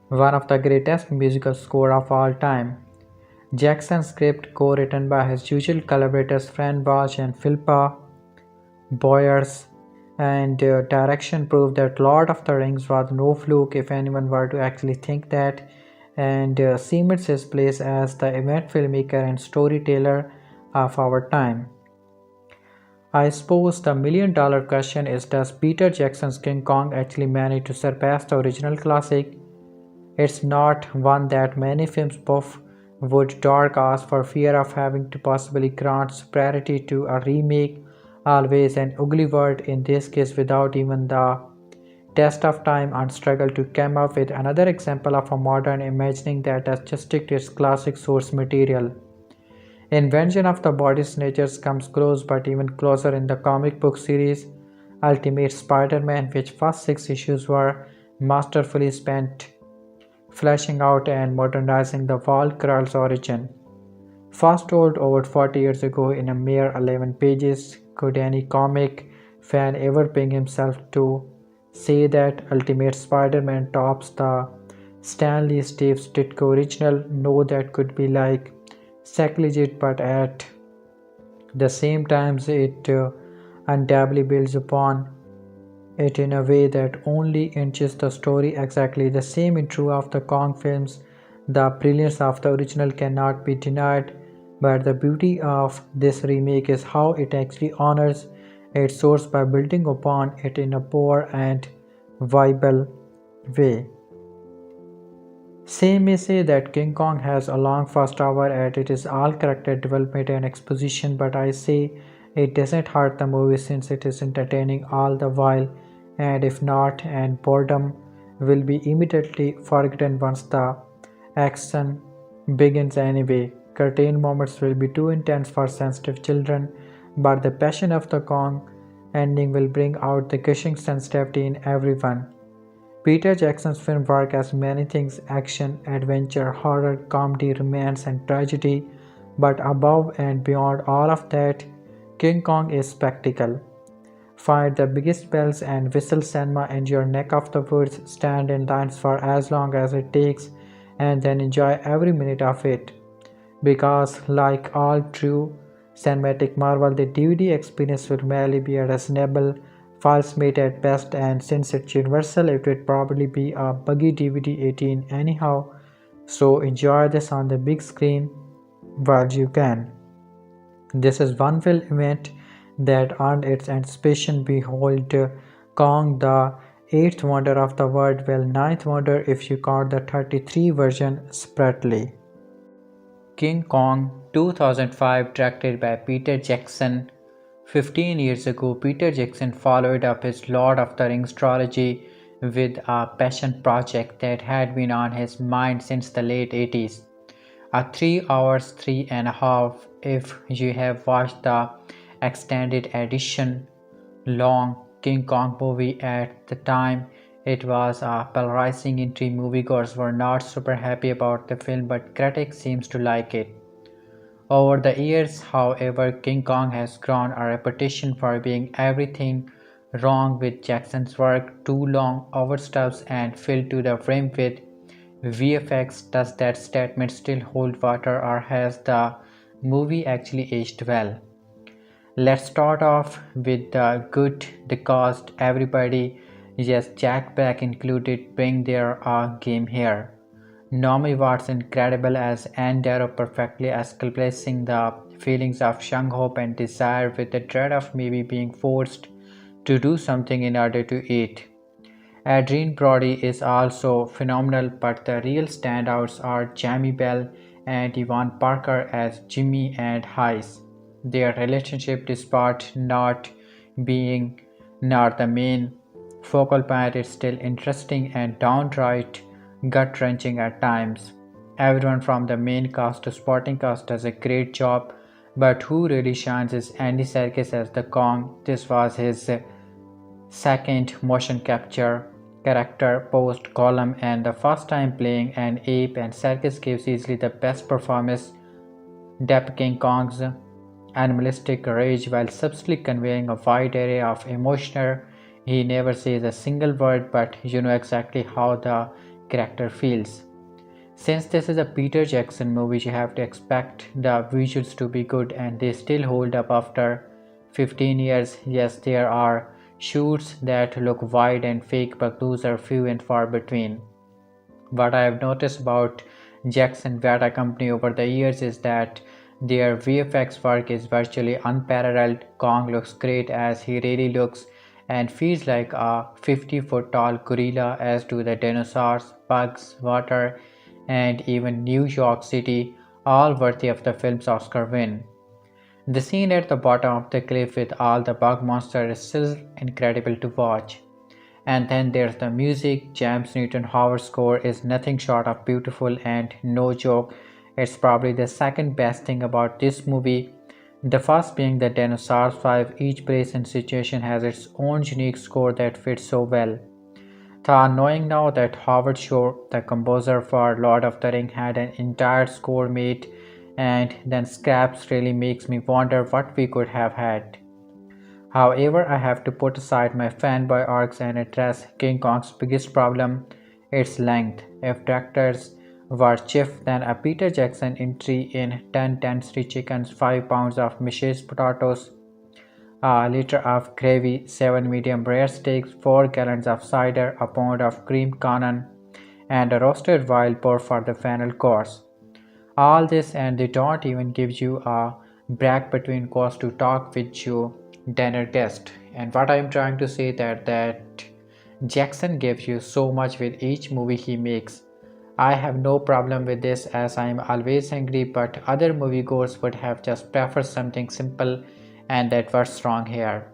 one of the greatest musical score of all time. Jackson's script, co-written by his usual collaborators Fran Walsh and Philippa Boyers, and direction proved that Lord of the Rings was no fluke, if anyone were to actually think that, and cements his place as the event filmmaker and storyteller of our time. I suppose the million-dollar question is, does Peter Jackson's King Kong actually manage to surpass the original classic? It's not one that many films buff would dark ask for fear of having to possibly grant superiority to a remake, always an ugly word in this case, without even the test of time, and struggle to come up with another example of a modern imagining that has just stick to its classic source material. Invention of the Body Snatchers comes close, but even closer in the comic book series Ultimate Spider-Man, which first 6 issues were masterfully spent fleshing out and modernizing the Wall-Crawl's origin. First told over 40 years ago in a mere 11 pages, could any comic fan ever bring himself to say that Ultimate Spider-Man tops the Stan Lee Steve Ditko original? No, that could be like sacrilege, but at the same time it undoubtedly builds upon it in a way that only enriches the story. Exactly the same is true of the Kong films. The brilliance of the original cannot be denied, but the beauty of this remake is how it actually honors its source by building upon it in a poor and viable way. Some may say that King Kong has a long first hour and it is all character development and exposition, but I say it doesn't hurt the movie since it is entertaining all the while, and if not, and boredom will be immediately forgotten once the action begins anyway. Curtain moments will be too intense for sensitive children, but the passion of the Kong ending will bring out the gushing sensitivity in everyone. Peter Jackson's film work has many things: action, adventure, horror, comedy, romance, and tragedy. But above and beyond all of that, King Kong is spectacle. Find the biggest bells and whistle cinema in your neck of the woods, stand in lines for as long as it takes, and then enjoy every minute of it. Because, like all true cinematic marvel, the DVD experience will merely be a reasonable false mate at best, and since it's universal, it would probably be a buggy DVD 18 anyhow. So enjoy this on the big screen while you can. This is one film event that earned its anticipation. Behold Kong, the eighth wonder of the world, well, ninth wonder if you count the 33 version separately. King Kong 2005, directed by Peter Jackson. 15 years ago, Peter Jackson followed up his Lord of the Rings trilogy with a passion project that had been on his mind since the late 80s. A 3 hours, 3.5 if you have watched the extended edition long King Kong movie at the time. It was a polarizing entry. Moviegoers were not super happy about the film, but critics seems to like it. Over the years, however, King Kong has grown a reputation for being everything wrong with Jackson's work: too long, overstuffed, and filled to the brim with VFX. Does that statement still hold water, or has the movie actually aged well? Let's start off with the good. The cast, everybody, yes, Jack Black included, bring their A game here. Naomi Watts incredible as Anne Darrow, perfectly escalating the feelings of young hope and desire with the dread of maybe being forced to do something in order to eat. Adrien Brody is also phenomenal, but the real standouts are Jamie Bell and Yvonne Parker as Jimmy and Heise. Their relationship, despite being not the main focal point, is still interesting and downright gut-wrenching at times. Everyone from the main cast to supporting cast does a great job, but who really shines is Andy Serkis as the Kong. This was his second motion capture character post Gollum and the first time playing an ape, and Serkis gives easily the best performance depicting Kong's animalistic rage while subtly conveying a wide array of emotion. He never says a single word, but you know exactly how the character feels. Since this is a Peter Jackson movie, you have to expect the visuals to be good, and they still hold up after 15 years. Yes, there are shoots that look wide and fake, but those are few and far between. What I have noticed about Jackson Vata Company over the years is that their VFX work is virtually unparalleled. Kong looks great as he really looks and feels like a 50-foot tall gorilla, as do the dinosaurs, bugs, water, and even New York City, all worthy of the film's Oscar win. The scene at the bottom of the cliff with all the bug monsters is still incredible to watch. And then there's the music. James Newton Howard's score is nothing short of beautiful, and no joke, it's probably the second best thing about this movie. The first being the Dinosaurs 5. Each place and situation has its own unique score that fits so well. Knowing now that Howard Shore, the composer for Lord of the Ring, had an entire score made and then scraps, really makes me wonder what we could have had. However, I have to put aside my fanboy arcs and address King Kong's biggest problem, its length. If directors were chief, then a Peter Jackson entry in 10 10 chickens, 5 pounds of mashed potatoes, a liter of gravy, 7 medium rare steaks, 4 gallons of cider, a pound of cream cannon, and a roasted wild boar for the final course. All this, and they don't even give you a break between course to talk with you dinner guest. And what I am trying to say that Jackson gives you so much with each movie he makes. I have no problem with this, as I am always angry, but other moviegoers would have just preferred something simple, and that was wrong here.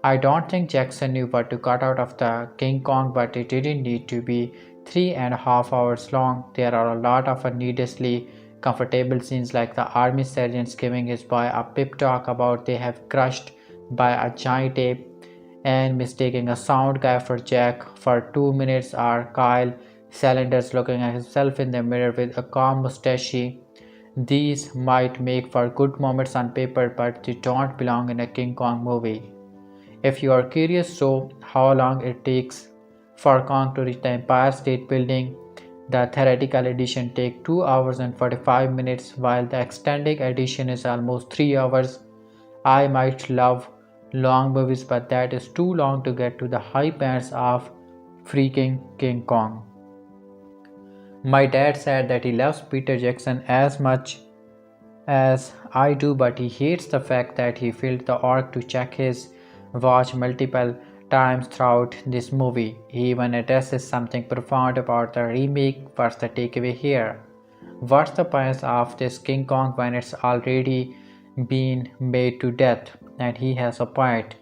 I don't think Jackson knew what to cut out of the King Kong, but it didn't need to be 3.5 hours long. There are a lot of needlessly Comfortable scenes like the army sergeants giving his boy a pep talk about they have crushed by a giant ape and mistaking a sound guy for Jack for 2 minutes, or Kyle Sanders looking at himself in the mirror with a calm mustache. These might make for good moments on paper, but they don't belong in a King Kong movie. If you are curious so how long it takes for Kong to reach the Empire State Building, the theoretical edition takes 2 hours and 45 minutes while the extended edition is almost 3 hours. I might love long movies, but that is too long to get to the high points of freaking King Kong. My dad said that he loves Peter Jackson as much as I do, but he hates the fact that he filled the urge to check his watch multiple times throughout this movie. He even addresses something profound about the remake. What's the takeaway here? What's the point of this King Kong when it's already been made to death? And he has a point.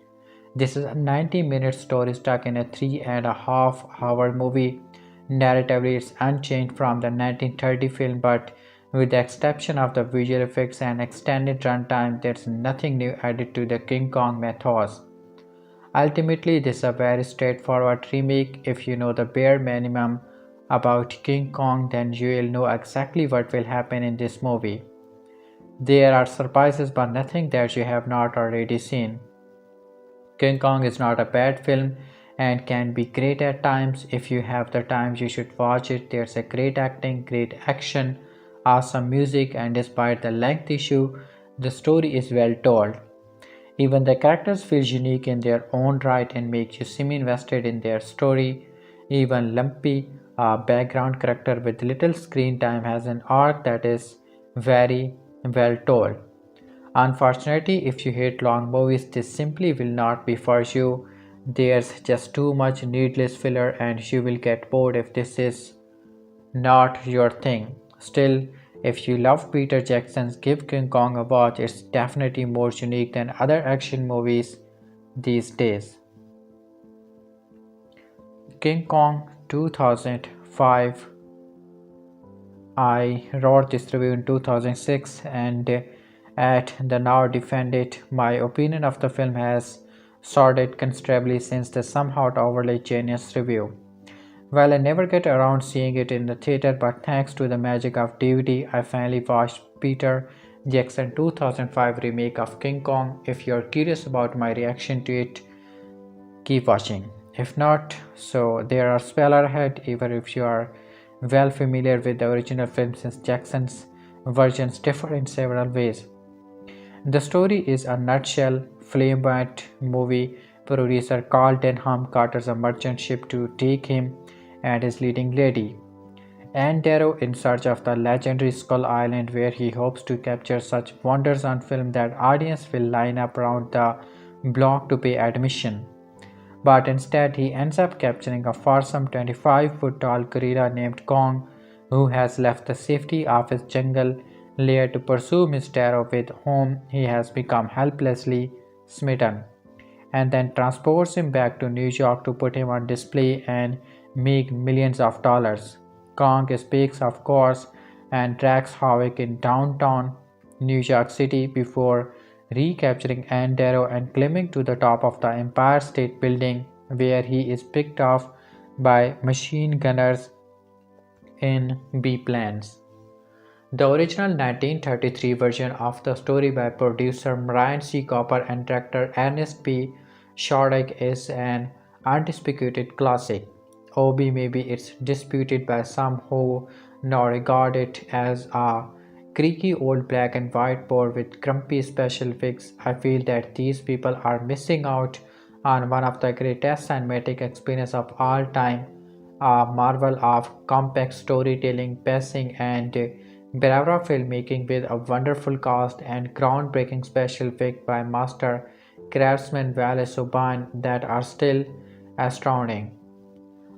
This is a 90-minute story stuck in a 3.5-hour movie. Narratively, it's unchanged from the 1930 film, but with the exception of the visual effects and extended runtime, there's nothing new added to the King Kong mythos. Ultimately, this is a very straightforward remake. If you know the bare minimum about King Kong, then you will know exactly what will happen in this movie. There are surprises, but nothing that you have not already seen. King Kong is not a bad film and can be great at times. If you have the time, you should watch it. There's a great acting, great action, awesome music, and despite the length issue, the story is well told. Even the characters feel unique in their own right and make you seem invested in their story. Even Lumpy, a background character with little screen time, has an arc that is very well told. Unfortunately, if you hate long movies, this simply will not be for you. There's just too much needless filler and you will get bored if this is not your thing. Still, if you love Peter Jackson's Give King Kong a watch, it's definitely more unique than other action movies these days. King Kong 2005. I wrote this review in 2006 and at the now defend it. My opinion of the film has soared considerably since the somehow overly genius review. Well, I never get around seeing it in the theater, but thanks to the magic of DVD, I finally watched Peter Jackson 2005 remake of King Kong. If you're curious about my reaction to it, keep watching. If not, so there are spoilers ahead, even if you are well familiar with the original film, since Jackson's versions differ in several ways. The story is a nutshell. Flamboyant movie producer Carl Denham charters a merchant ship to take him and his leading lady, Anne Darrow, in search of the legendary Skull Island, where he hopes to capture such wonders on film that audience will line up around the block to pay admission. But instead, he ends up capturing a fearsome 25-foot tall gorilla named Kong, who has left the safety of his jungle lair to pursue Miss Darrow, with whom he has become helplessly smitten, and then transports him back to New York to put him on display and make millions of dollars. Kong speaks, of course, and wreaks havoc in downtown New York City before recapturing Anne Darrow and climbing to the top of the Empire State Building, where he is picked off by machine gunners in B-planes. The original 1933 version of the story by producer Brian C. Cooper and director Ernest P. Shorrock is an undisputed classic. Obi, maybe it's disputed by some who now regard it as a creaky old black and white board with grumpy special effects. I feel that these people are missing out on one of the greatest cinematic experiences of all time, a marvel of compact storytelling, pacing, and bravura filmmaking with a wonderful cast and groundbreaking special effects by master craftsman Wallace O'Brien that are still astounding.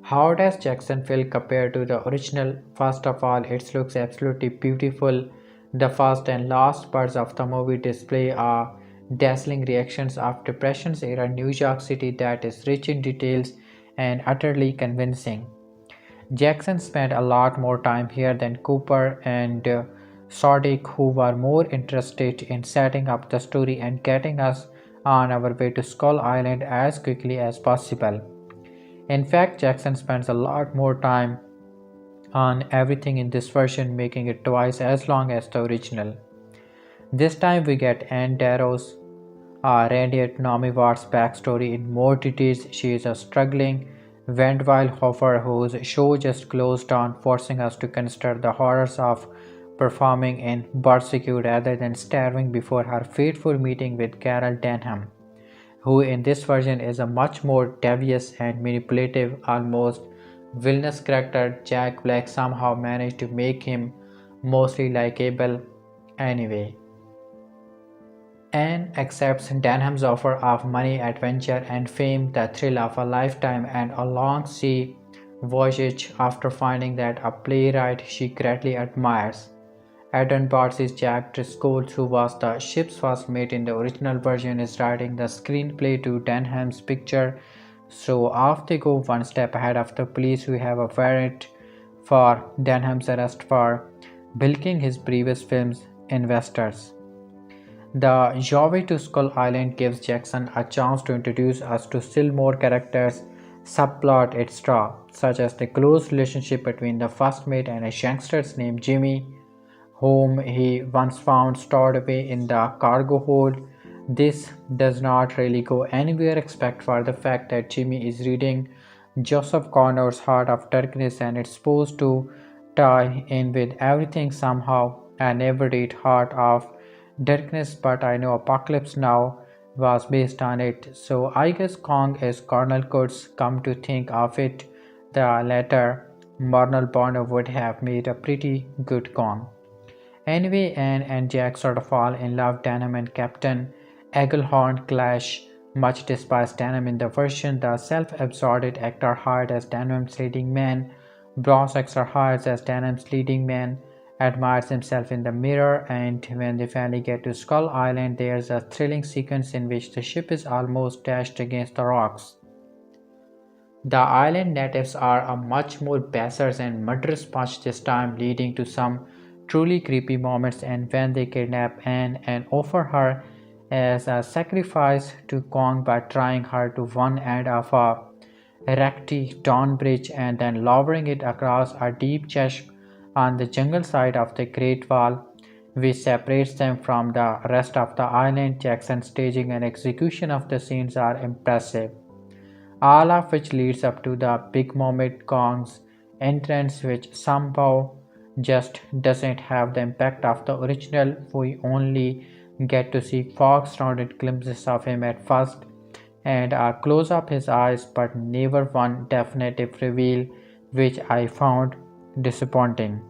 How does Jackson feel compared to the original? First of all, it looks absolutely beautiful. The first and last parts of the movie display a dazzling reactions of Depression's era New York City that is rich in details and utterly convincing. Jackson spent a lot more time here than Cooper, and Sodiq, who were more interested in setting up the story and getting us on our way to Skull Island as quickly as possible. In fact, Jackson spends a lot more time on everything in this version, making it twice as long as the original. This time we get Anne Darrow's Randy Naomi Watts' backstory in more details. She is a struggling Wendell whose show just closed down, forcing us to consider the horrors of performing in Barsecu rather than starving before her fateful meeting with Carol Denham, who in this version is a much more devious and manipulative, almost villainous character. Jack Black somehow managed to make him mostly likable anyway. Anne accepts Denham's offer of money, adventure, and fame, the thrill of a lifetime, and a long sea voyage after finding that a playwright she greatly admires. Adam Bart's Jack Driscoll, who was the ship's first mate in the original version, is writing the screenplay to Denham's picture, so off they go one step ahead of the police, who have a warrant for Denham's arrest for bilking his previous film's investors. The journey to Skull Island gives Jackson a chance to introduce us to still more characters, subplot etc., such as the close relationship between the first mate and a youngster named Jimmy, whom he once found stored away in the cargo hold. This does not really go anywhere except for the fact that Jimmy is reading Joseph Connor's Heart of Darkness, and it's supposed to tie in with everything somehow. I never read Heart of Darkness, but I know Apocalypse Now was based on it, so I guess Kong is Colonel Kurtz. Come to think of it, the latter Marnell Bonner would have made a pretty good Kong. Anyway, Anne and Jack sort of fall in love. Denham and Captain Eaglehorn clash, much despised Denham in the version. The self-absorbed actor hired as Denham's leading man, Bronze actor hired as Denham's leading man, admires himself in the mirror, and when they finally get to Skull Island, there's a thrilling sequence in which the ship is almost dashed against the rocks. The island natives are a much more basic and murderous bunch this time, leading to some truly creepy moments, and when they kidnap Anne and offer her as a sacrifice to Kong by tying her to one end of a rickety stone bridge and then lowering it across a deep chasm on the jungle side of the Great Wall, which separates them from the rest of the island. Jackson's staging and execution of the scenes are impressive, all of which leads up to the big moment, Kong's entrance, which somehow just doesn't have the impact of the original. We only get to see fog-surrounded glimpses of him at first and a close-up his eyes, but never one definitive reveal, which I found disappointing.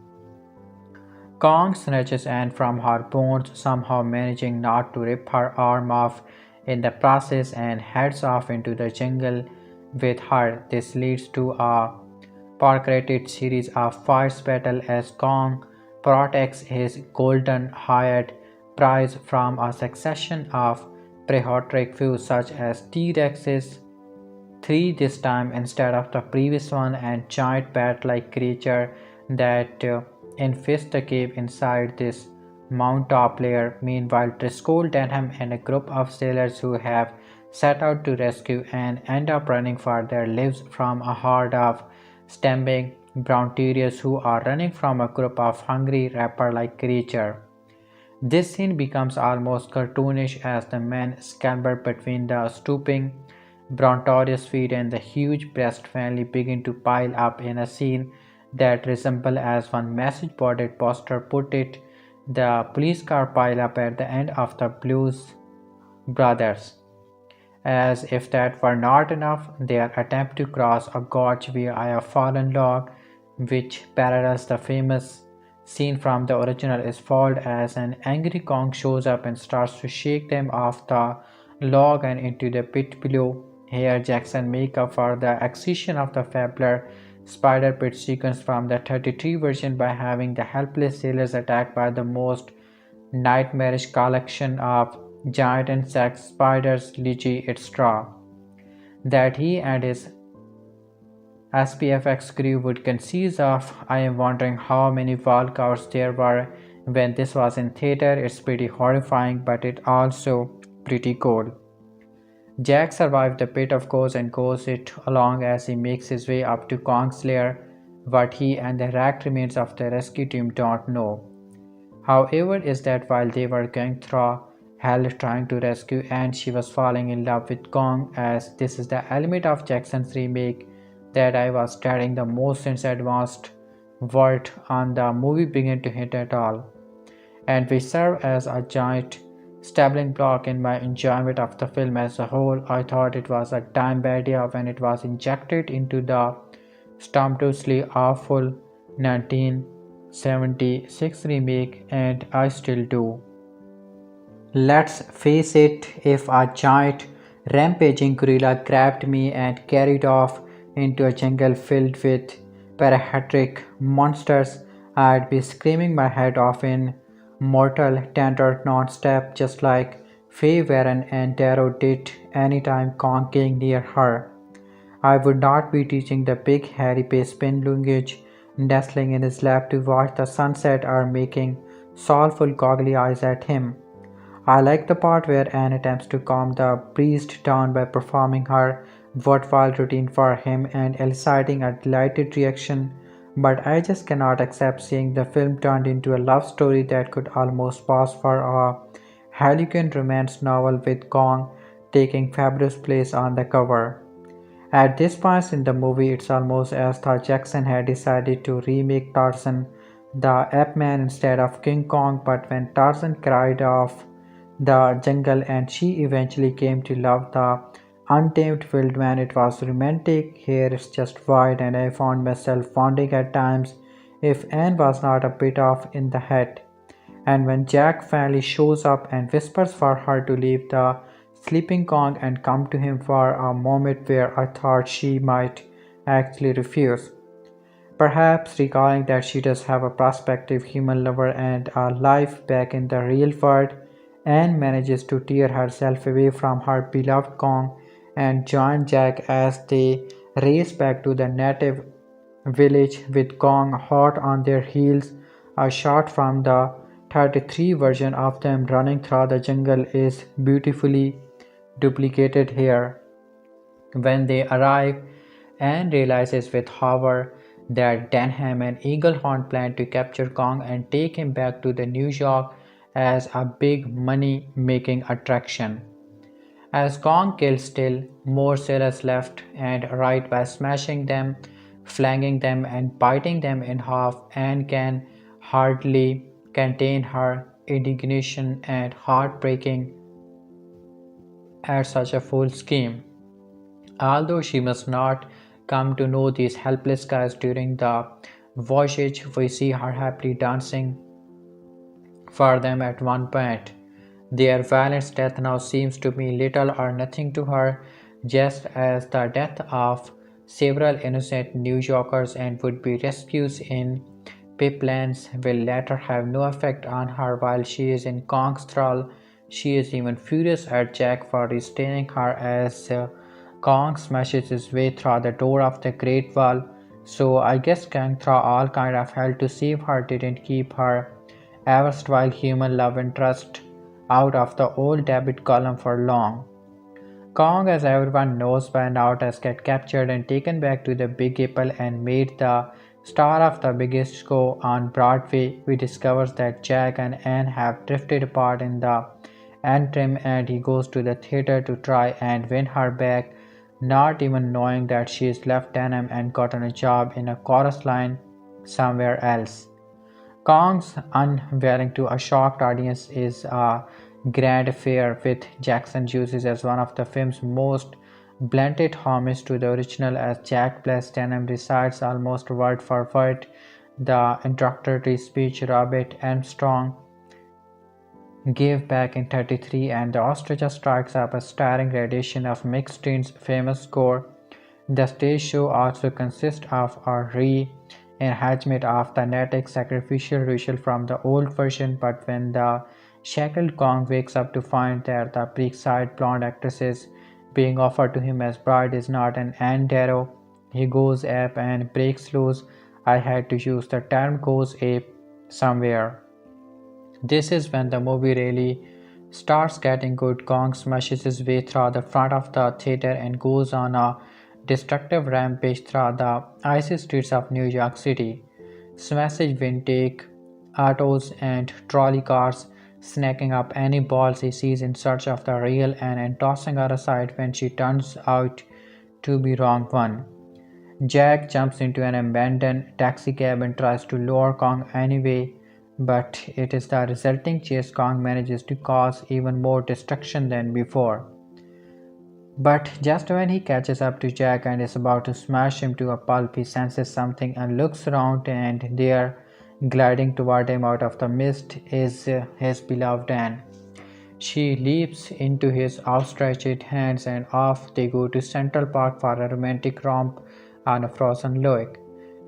Kong snatches Anne from her bonds, somehow managing not to rip her arm off in the process, and heads off into the jungle with her. This leads to a portrated series of fights battle as Kong protects his golden hired prize from a succession of prehistoric foes such as T-Rexes, 3 this time instead of the previous one, and giant bat-like creature that infest the cave inside this Mount Top layer. Meanwhile, Driscoll, Denham, and a group of sailors who have set out to rescue and end up running for their lives from a horde of stamping brown terriers who are running from a group of hungry raptor-like creatures. This scene becomes almost cartoonish as the men scamper between the stooping Brontorius feet and the huge breast finally begin to pile up in a scene that resembles, as one message boarded poster put it, the police car pile up at the end of the Blues Brothers. As if that were not enough, their attempt to cross a gorge via a fallen log, which parallels the famous scene from the original, is foiled as an angry Kong shows up and starts to shake them off the log and into the pit below. Here, Jackson makes up for the excision of the fabler spider pit sequence from the 33 version by having the helpless sailors attacked by the most nightmarish collection of giant insects, spiders, lychee, etc. that he and his SPFX crew would conceive of. I am wondering how many walkouts there were when this was in theater. It's pretty horrifying, but it also pretty cool. Jack survives the pit, of course, and goes it along as he makes his way up to Kong's lair. What he and the wrecked remains of the rescue team don't know, however, is that while they were going through hell trying to rescue Anne, she was falling in love with Kong, as this is the element of Jackson's remake that I was studying the most since advanced word on the movie began to hit at all, and which served as a giant stumbling block in my enjoyment of the film as a whole. I thought it was a time idea when it was injected into the stupendously awful 1976 remake, and I still do. Let's face it, if a giant rampaging gorilla grabbed me and carried off into a jungle filled with parasitic monsters, I'd be screaming my head off in mortal terror non-stop, just like Faye Warren and Darrow did anytime Kong came near her. I would not be teaching the big hairy pace pin luggage nestling in his lap to watch the sunset or making soulful goggly eyes at him. I like the part where Anne attempts to calm the priest down by performing her worthwhile routine for him and eliciting a delighted reaction, but I just cannot accept seeing the film turned into a love story that could almost pass for a Harlequin romance novel with Kong taking fabulous place on the cover. At this point in the movie, it's almost as though Jackson had decided to remake Tarzan the Ape Man instead of King Kong, but when Tarzan cried off the jungle and she eventually came to love the untamed wildman, it was romantic. Here it's just wide, and I found myself wondering at times if Anne was not a bit off in the head. And when Jack finally shows up and whispers for her to leave the sleeping Kong and come to him for a moment where I thought she might actually refuse. Perhaps recalling that she does have a prospective human lover and a life back in the real world, Anne manages to tear herself away from her beloved Kong and join Jack as they race back to the native village with Kong hot on their heels. A shot from the 33 version of them running through the jungle is beautifully duplicated here. When they arrive, Anne realizes with horror that Denham and Eaglehorn plan to capture Kong and take him back to the New York as a big money-making attraction. As Kong kills still more sailors left and right by smashing them, flanging them and biting them in half, Anne can hardly contain her indignation and heartbreaking at such a fool scheme. Although she must not come to know these helpless guys during the voyage, we see her happily dancing for them at one point. Their violent death now seems to mean little or nothing to her, just as the death of several innocent New Yorkers and would-be rescues in Piplands will later have no effect on her while she is in Kong's thrall. She is even furious at Jack for restraining her as Kong smashes his way through the door of the Great Wall. So I guess going through all kind of hell to save her didn't keep her erstwhile human love interest out of the old debit column for long. Kong, as everyone knows by now, has get captured and taken back to the Big Apple and made the star of the biggest show on Broadway. We discover that Jack and Anne have drifted apart in the interim, and he goes to the theater to try and win her back, not even knowing that she is left Denham and gotten a job in a chorus line somewhere else. Kong's unveiling to a shocked audience is a grand affair, with Jackson uses as one of the film's most blunted homage to the original, as Jack Bless Denham recites almost word for word the introductory speech Robert Armstrong gave back in 33, and the orchestra strikes up a starring rendition of Mick Stein's famous score. The stage show also consists of a re-enactment of the Natic sacrificial ritual from the old version, but when the shackled Kong wakes up to find that the bleak-eyed blonde actress being offered to him as bride is not an Anne Darrow, he goes ape and breaks loose. I had to use the term goes ape somewhere. This is when the movie really starts getting good. Kong smashes his way through the front of the theater and goes on a destructive rampage through the icy streets of New York City. Smashes vintage autos and trolley cars, snacking up any balls he sees in search of the real Anne and tossing her aside when she turns out to be wrong one. Jack jumps into an abandoned taxicab and tries to lure Kong anyway, but it is the resulting chase Kong manages to cause even more destruction than before. But just when he catches up to Jack and is about to smash him to a pulp, he senses something and looks around, and there, gliding toward him out of the mist, is his beloved Anne. She leaps into his outstretched hands and off they go to Central Park for a romantic romp on a frozen lake,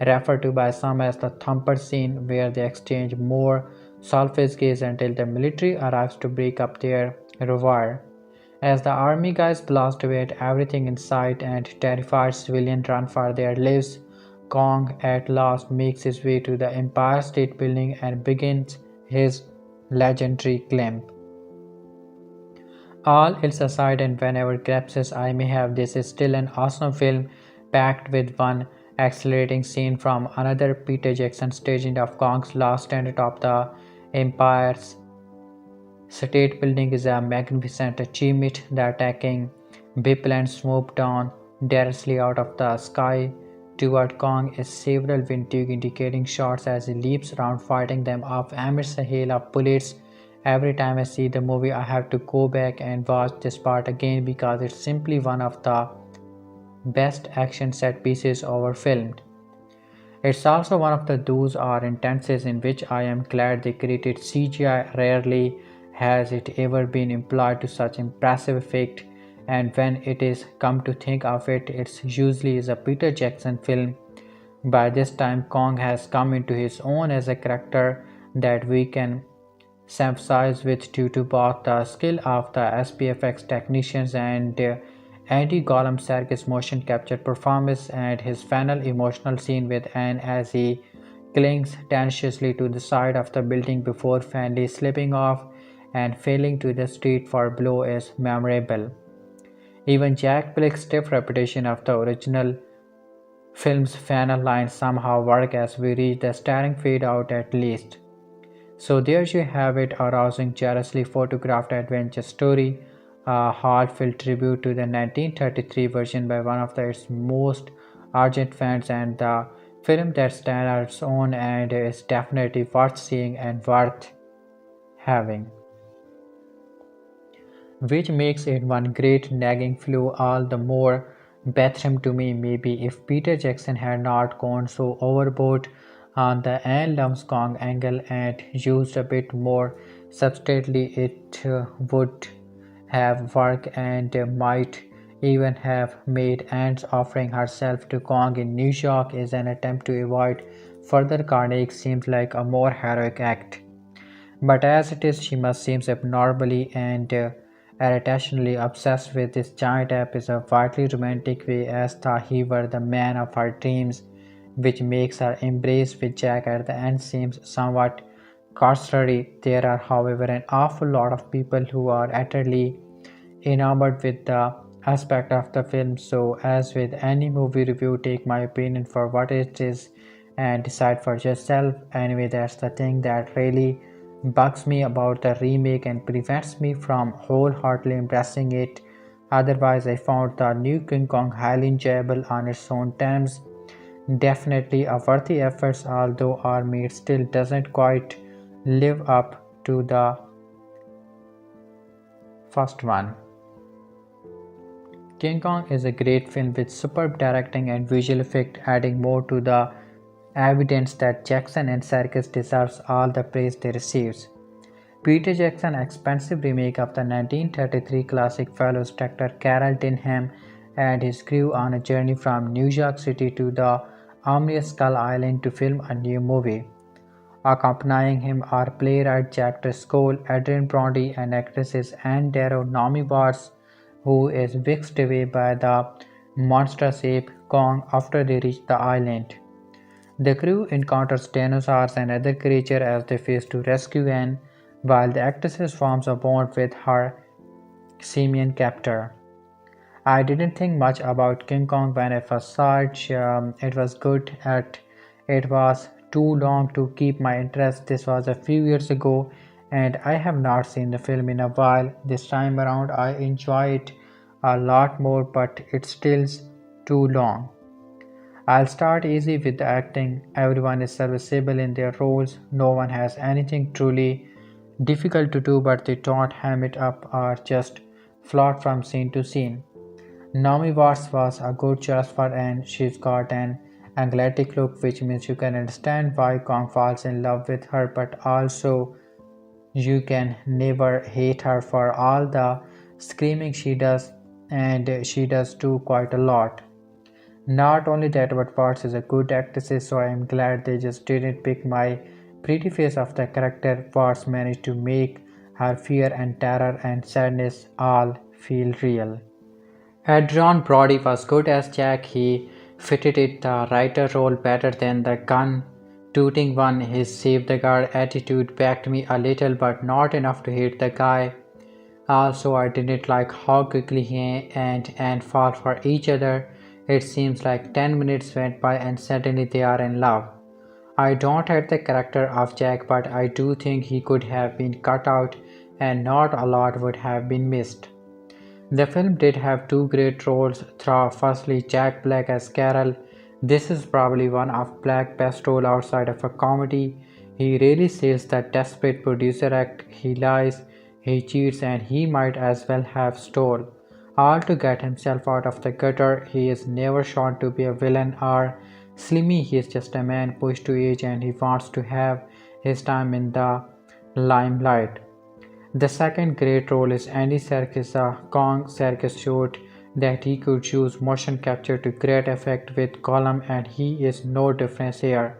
referred to by some as the thumper scene, where they exchange more selfish gaze until the military arrives to break up their revoir. As the army guys blast away at everything in sight and terrified civilians run for their lives, Kong at last makes his way to the Empire State Building and begins his legendary climb. All else aside, and whenever glimpses I may have, this is still an awesome film packed with one accelerating scene from another. Peter Jackson staging of Kong's last stand atop the Empire's State Building is a magnificent achievement. The attacking biplanes swoop down directly out of the sky toward Kong is several vintage indicating shots as he leaps around fighting them off amidst a hail of bullets. Every time I see the movie, I have to go back and watch this part again because it's simply one of the best action set pieces ever filmed. It's also one of those are instances in which I am glad they created CGI. Rarely has it ever been employed to such impressive effect, and when it is come to think of it, it's usually is a Peter Jackson film. By this time, Kong has come into his own as a character that we can sympathize with due to both the skill of the SPFX technicians and Andy Gollum Serkis' motion capture performance and his final emotional scene with Anne as he clings tenaciously to the side of the building before finally slipping off and falling to the street for a blow is memorable. Even Jack Black's stiff reputation of the original film's final lines somehow work as we reach the starring fade out at least. So there you have it, a rousing, jealously photographed adventure story, a heartfelt tribute to the 1933 version by one of its most ardent fans, and the film that stands on its own and is definitely worth seeing and worth having. Which makes it one great nagging flaw all the more bathroom to me. Maybe if Peter Jackson had not gone so overboard on the Anne loves Kong angle and used a bit more substantially, it would have worked and might even have made Anne's offering herself to Kong in New York as an attempt to avoid further carnage seems like a more heroic act. But as it is, she must seem abnormally and irrationally obsessed with this giant ape in a vitally romantic way, as though he were the man of her dreams, which makes her embrace with Jack at the end seems somewhat cursory. There are, however, an awful lot of people who are utterly enamored with the aspect of the film. So, as with any movie review, take my opinion for what it is and decide for yourself. Anyway, that's the thing that really bugs me about the remake and prevents me from wholeheartedly embracing it. Otherwise, I found the new King Kong highly enjoyable on its own terms. Definitely a worthy effort, although our meat still doesn't quite live up to the first one. King Kong is a great film with superb directing and visual effect, adding more to the evidence that Jackson and Serkis deserves all the praise they receives. Peter Jackson's expensive remake of the 1933 classic follows director Carol Denham and his crew on a journey from New York City to the ominous Skull Island to film a new movie. Accompanying him are playwright Jack Driscoll, Adrian Brody, and actresses Anne Darrow, Naomi Watts, who is whisked away by the monstrous ape Kong after they reach the island. The crew encounters dinosaurs and other creatures as they face to rescue Anne, while the actress forms a bond with her simian captor. I didn't think much about King Kong when I first saw it. It was good at it was too long to keep my interest. This was a few years ago, and I have not seen the film in a while. This time around, I enjoy it a lot more, but it's still too long. I'll start easy with the acting. Everyone is serviceable in their roles. No one has anything truly difficult to do, but they don't ham it up or just float from scene to scene. Naomi Watts was a good choice for Anne. She's got an angelic look, which means you can understand why Kong falls in love with her, but also you can never hate her for all the screaming she does, and she does do quite a lot. Not only that, but Watts is a good actress, so I am glad they just didn't pick my pretty face of the character. Watts managed to make her fear and terror and sadness all feel real. Adrian Brody was good as Jack. He fitted it the writer role better than the gun tooting one. His save the guard attitude backed me a little, but not enough to hate the guy. Also, I didn't like how quickly he and Anne fall for each other. It seems like 10 minutes went by and suddenly they are in love. I don't hate the character of Jack, but I do think he could have been cut out and not a lot would have been missed. The film did have two great roles through firstly Jack Black as Carol. This is probably one of Black's best role outside of a comedy. He really sells the desperate producer act. He lies, he cheats, and he might as well have stole. All to get himself out of the gutter. He is never shown to be a villain or slimy. He is just a man pushed to age and he wants to have his time in the limelight. The second great role is Andy Serkis. Kong Serkis showed that he could use motion capture to great effect with Gollum, and he is no different here.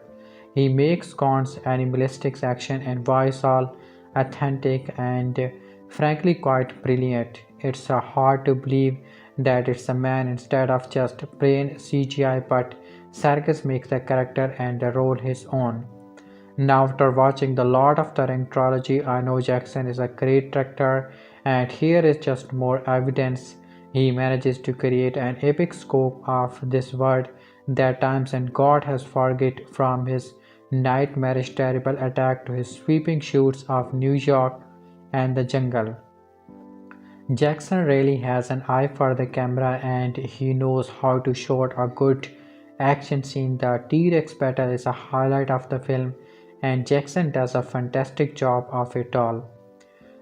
He makes Kong's animalistic action and voice all authentic and frankly quite brilliant. It's hard to believe that it's a man instead of just plain CGI, but Serkis makes the character and the role his own. Now, after watching the Lord of the Ring trilogy, I know Jackson is a great director, and here is just more evidence. He manages to create an epic scope of this world that times and God has forget, from his nightmarish terrible attack to his sweeping shoots of New York and the jungle. Jackson really has an eye for the camera and he knows how to shoot a good action scene. The T-Rex battle is a highlight of the film and Jackson does a fantastic job of it all.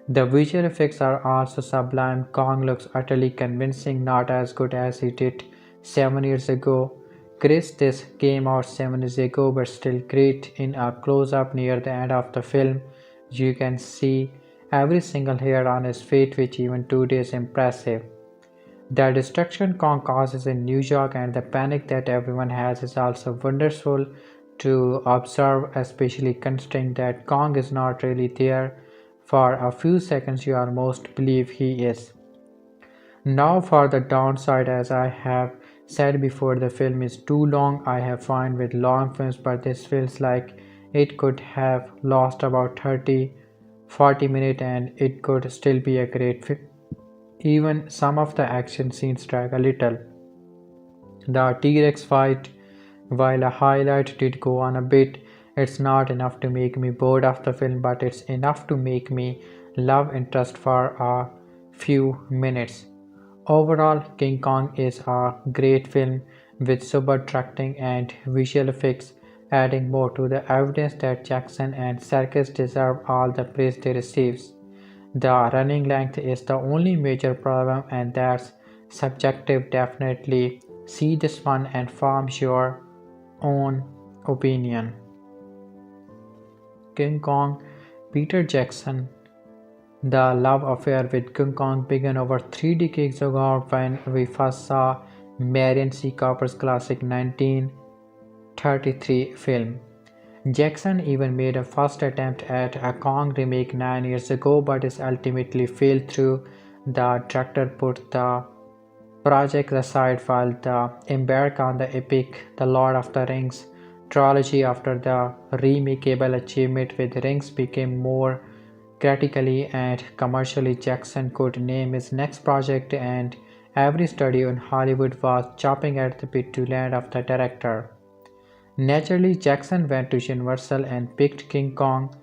The visual effects are also sublime. Kong looks utterly convincing, not as good as he did 7 years ago. Chris, this came out 7 years ago but still great. In a close-up near the end of the film, you can see every single hair on his face, which even today is impressive. The destruction Kong causes in New York and the panic that everyone has is also wonderful to observe, especially considering that Kong is not really there. For a few seconds you almost believe he is. Now for the downside, as I have said before, the film is too long. I have fun with long films, but this feels like it could have lost about 30-40 minutes and it could still be a great film. Even some of the action scenes drag a little. The T-Rex fight, while a highlight, did go on a bit. It's not enough to make me bored of the film, but it's enough to make me love interest for a few minutes. Overall, King Kong is a great film with super directing and visual effects, adding more to the evidence that Jackson and Serkis deserve all the praise they receive. The running length is the only major problem, and that's subjective. Definitely see this one and form your own opinion. King Kong. Peter Jackson. The love affair with King Kong began over 3 decades ago when we first saw Marion C. Cooper's classic 1933 film. Jackson even made a first attempt at a Kong remake 9 years ago, but it ultimately failed through. The director put the project aside while the embark on the epic The Lord of the Rings trilogy. After the remakeable achievement with Rings became more Critically and commercially, Jackson could name his next project, and every studio in Hollywood was chopping at the bit to land of the director. Naturally, Jackson went to Universal and picked King Kong,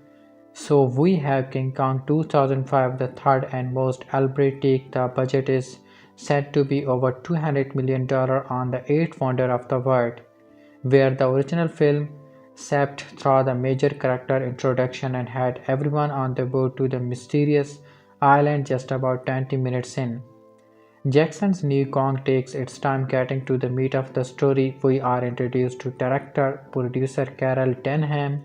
so we have King Kong 2005, the third and most elaborate take. The budget is said to be over $200 million on the eighth wonder of the world, where the original film sapped through the major character introduction and had everyone on the boat to the mysterious island just about 20 minutes in. Jackson's new Kong takes its time getting to the meat of the story. We are introduced to director producer Carol Denham,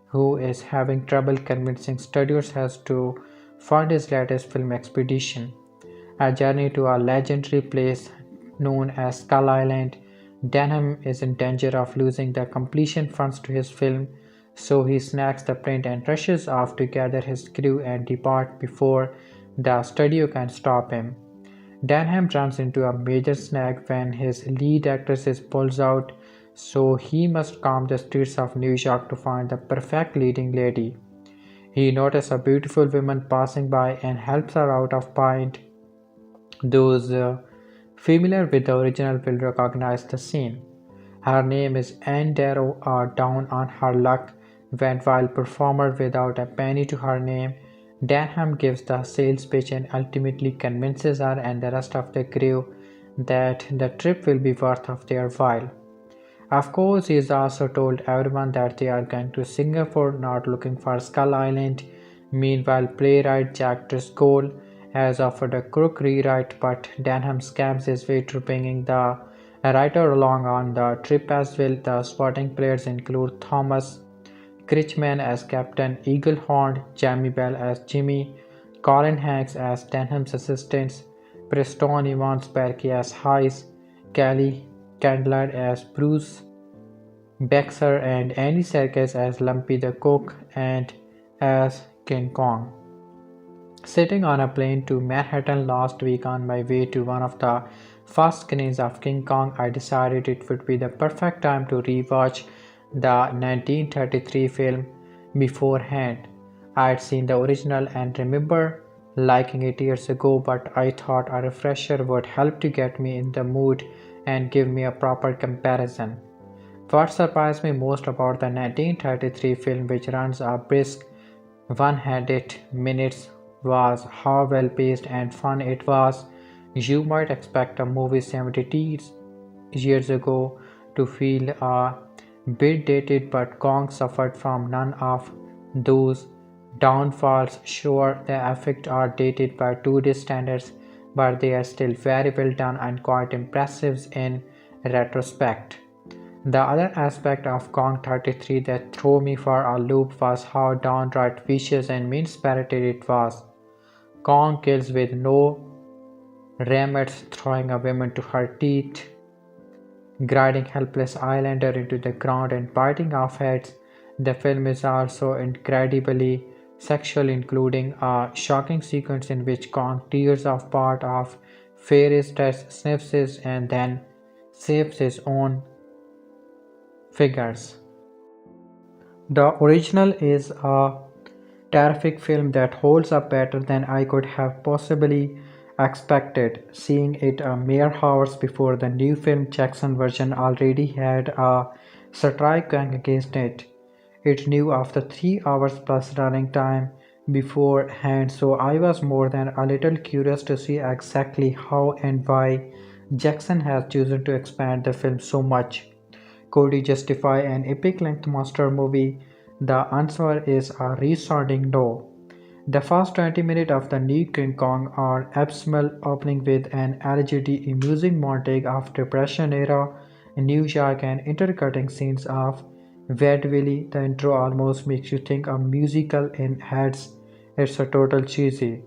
who is having trouble convincing studios has to fund his latest film expedition, a journey to a legendary place known as Skull Island. Denham is in danger of losing the completion funds to his film, so he snags the print and rushes off to gather his crew and depart before the studio can stop him. Denham runs into a major snag when his lead actress pulls out, so he must comb the streets of New York to find the perfect leading lady. He notices a beautiful woman passing by and helps her out of pint. Those familiar with the original will recognize the scene. Her name is Anne Darrow. Down on her luck went while performer without a penny to her name. Denham gives the sales pitch and ultimately convinces her and the rest of the crew that the trip will be worth of their while. Of course, he is also told everyone that they are going to Singapore, not looking for Skull Island. Meanwhile, playwright Jack Driscoll has offered a crook rewrite, but Denham scams his way to bringing the writer along on the trip as well. The supporting players include Thomas Kretschmann as Captain Eaglehorn, Jamie Bell as Jimmy, Colin Hanks as Denham's assistants, Preston Evans Berkey as Heist, Kelly Candler as Bruce Bexar, and Andy Serkis as Lumpy the Cook and as King Kong. Sitting on a plane to Manhattan last week on my way to one of the first screenings of King Kong, I decided it would be the perfect time to rewatch the 1933 film beforehand. I had seen the original and remember liking it years ago, but I thought a refresher would help to get me in the mood and give me a proper comparison. What surprised me most about the 1933 film, which runs a brisk 100 minutes, was how well paced and fun it was. You might expect a movie 70 years ago to feel a bit dated, but Kong suffered from none of those downfalls. Sure, the effects are dated by today's standards, but they are still very well done and quite impressive in retrospect. The other aspect of Kong 33 that threw me for a loop was how downright vicious and mean-spirited it was. Kong kills with no remorse, throwing a woman to her teeth, grinding helpless islander into the ground and biting off heads. The film is also incredibly sexual, including a shocking sequence in which Kong tears off part of Fairy's dress, sniffs it, and then saves his own figures. The original is a terrific film that holds up better than I could have possibly expected. Seeing it a mere hours before the new film, Jackson version already had a strike going against it. It knew of the 3 hours plus running time beforehand, so I was more than a little curious to see exactly how and why Jackson has chosen to expand the film so much. Could he justify an epic length monster movie? The answer is a resounding no. The first 20 minutes of the new King Kong are abysmal, opening with an allegedly amusing montage of Depression-era New York and intercutting scenes of vaudeville. The intro almost makes you think a musical in heads. It's a total cheesy.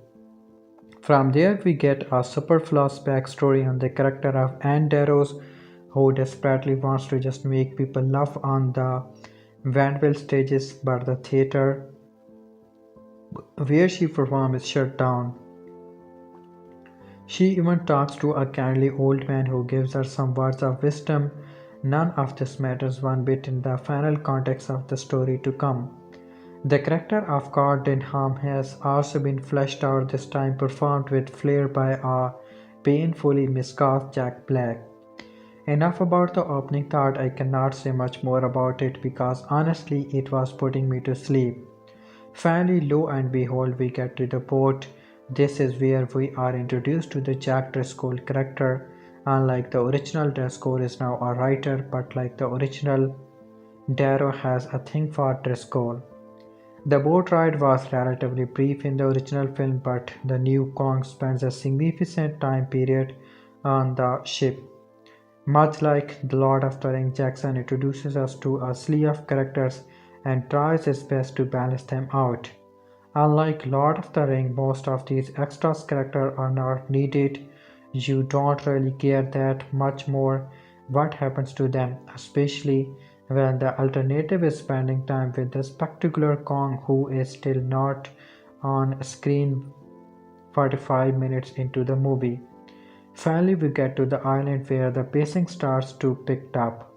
From there we get a superfluous backstory on the character of Anne Darrow, who desperately wants to just make people laugh on the vaudeville stages, but the theater where she performs is shut down. She even talks to a kindly old man who gives her some words of wisdom. None of this matters one bit in the final context of the story to come. The character of God Denham has also been fleshed out, this time performed with flair by a painfully miscast Jack Black. Enough about the opening thought, I cannot say much more about it because honestly it was putting me to sleep. Finally, lo and behold, we get to the boat. This is where we are introduced to the Jack Driscoll character. Unlike the original, Driscoll is now a writer, but like the original, Darrow has a thing for Driscoll. The boat ride was relatively brief in the original film, but the new Kong spends a significant time period on the ship. Much like The Lord of the Rings, Jackson introduces us to a slew of characters and tries his best to balance them out. Unlike Lord of the Rings, most of these extras characters are not needed. You don't really care that much more what happens to them, especially when the alternative is spending time with the spectacular Kong who is still not on screen 45 minutes into the movie. Finally, we get to the island where the pacing starts to pick up.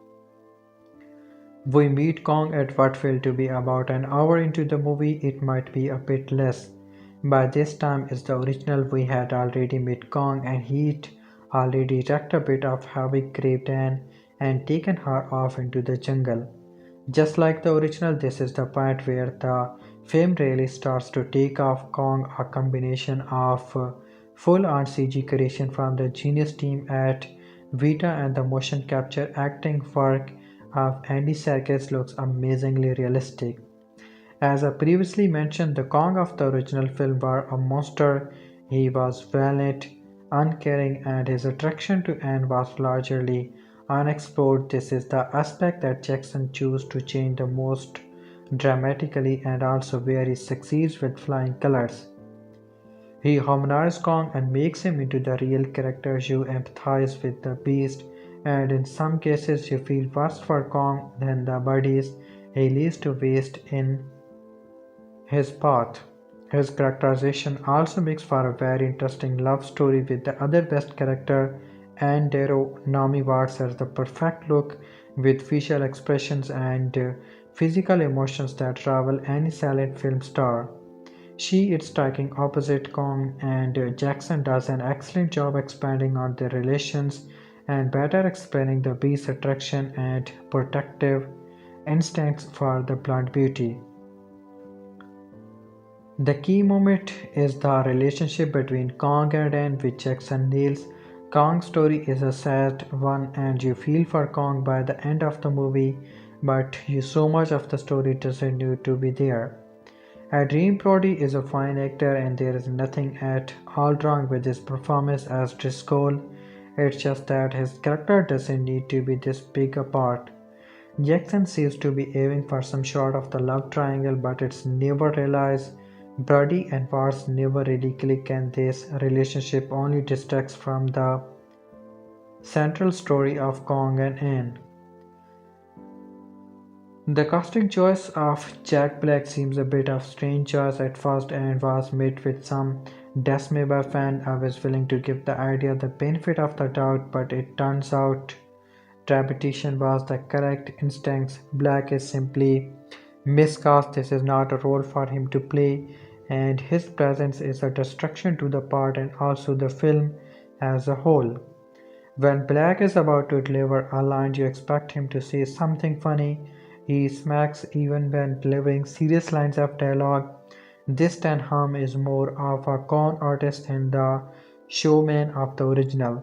We meet Kong at what felt to be about an hour into the movie, it might be a bit less. By this time is the original, we had already met Kong and he'd already wrecked a bit of havoc, graved Anne and taken her off into the jungle. Just like the original, this is the point where the film really starts to take off. Kong, a combination of full-on CG creation from the genius team at Vita and the motion capture acting work of Andy Serkis, looks amazingly realistic. As I previously mentioned, the Kong of the original film was a monster. He was violent, uncaring, and his attraction to Anne was largely unexplored. This is the aspect that Jackson chose to change the most dramatically and also where he succeeds with flying colors. He humanizes Kong and makes him into the real character. You empathize with the beast, and in some cases, you feel worse for Kong than the bodies he leaves to waste in his path. His characterization also makes for a very interesting love story with the other best character, Anne Darrow. Naomi Watts has the perfect look with facial expressions and physical emotions that rival any silent film star. She is striking opposite Kong, and Jackson does an excellent job expanding on their relations and better explaining the beast's attraction and protective instincts for the blonde beauty. The key moment is the relationship between Kong and Anne, which Jackson nails. Kong's story is a sad one, and you feel for Kong by the end of the movie, but so much of the story doesn't need to be there. Adrien Brody is a fine actor, and there is nothing at all wrong with his performance as Driscoll. It's just that his character doesn't need to be this big a part. Jackson seems to be aiming for some sort of the love triangle, but it's never realized. Brody and Watts never really click, and this relationship only distracts from the central story of Kong and Anne. The casting choice of Jack Black seems a bit of strange choice at first and was met with some dismay by fans. I was willing to give the idea the benefit of the doubt, but it turns out repetition was the correct instinct. Black is simply miscast. This is not a role for him to play, and his presence is a distraction to the part and also the film as a whole. When Black is about to deliver a line, you expect him to say something funny. He smacks even when delivering serious lines of dialogue. This Denham is more of a con artist than the showman of the original.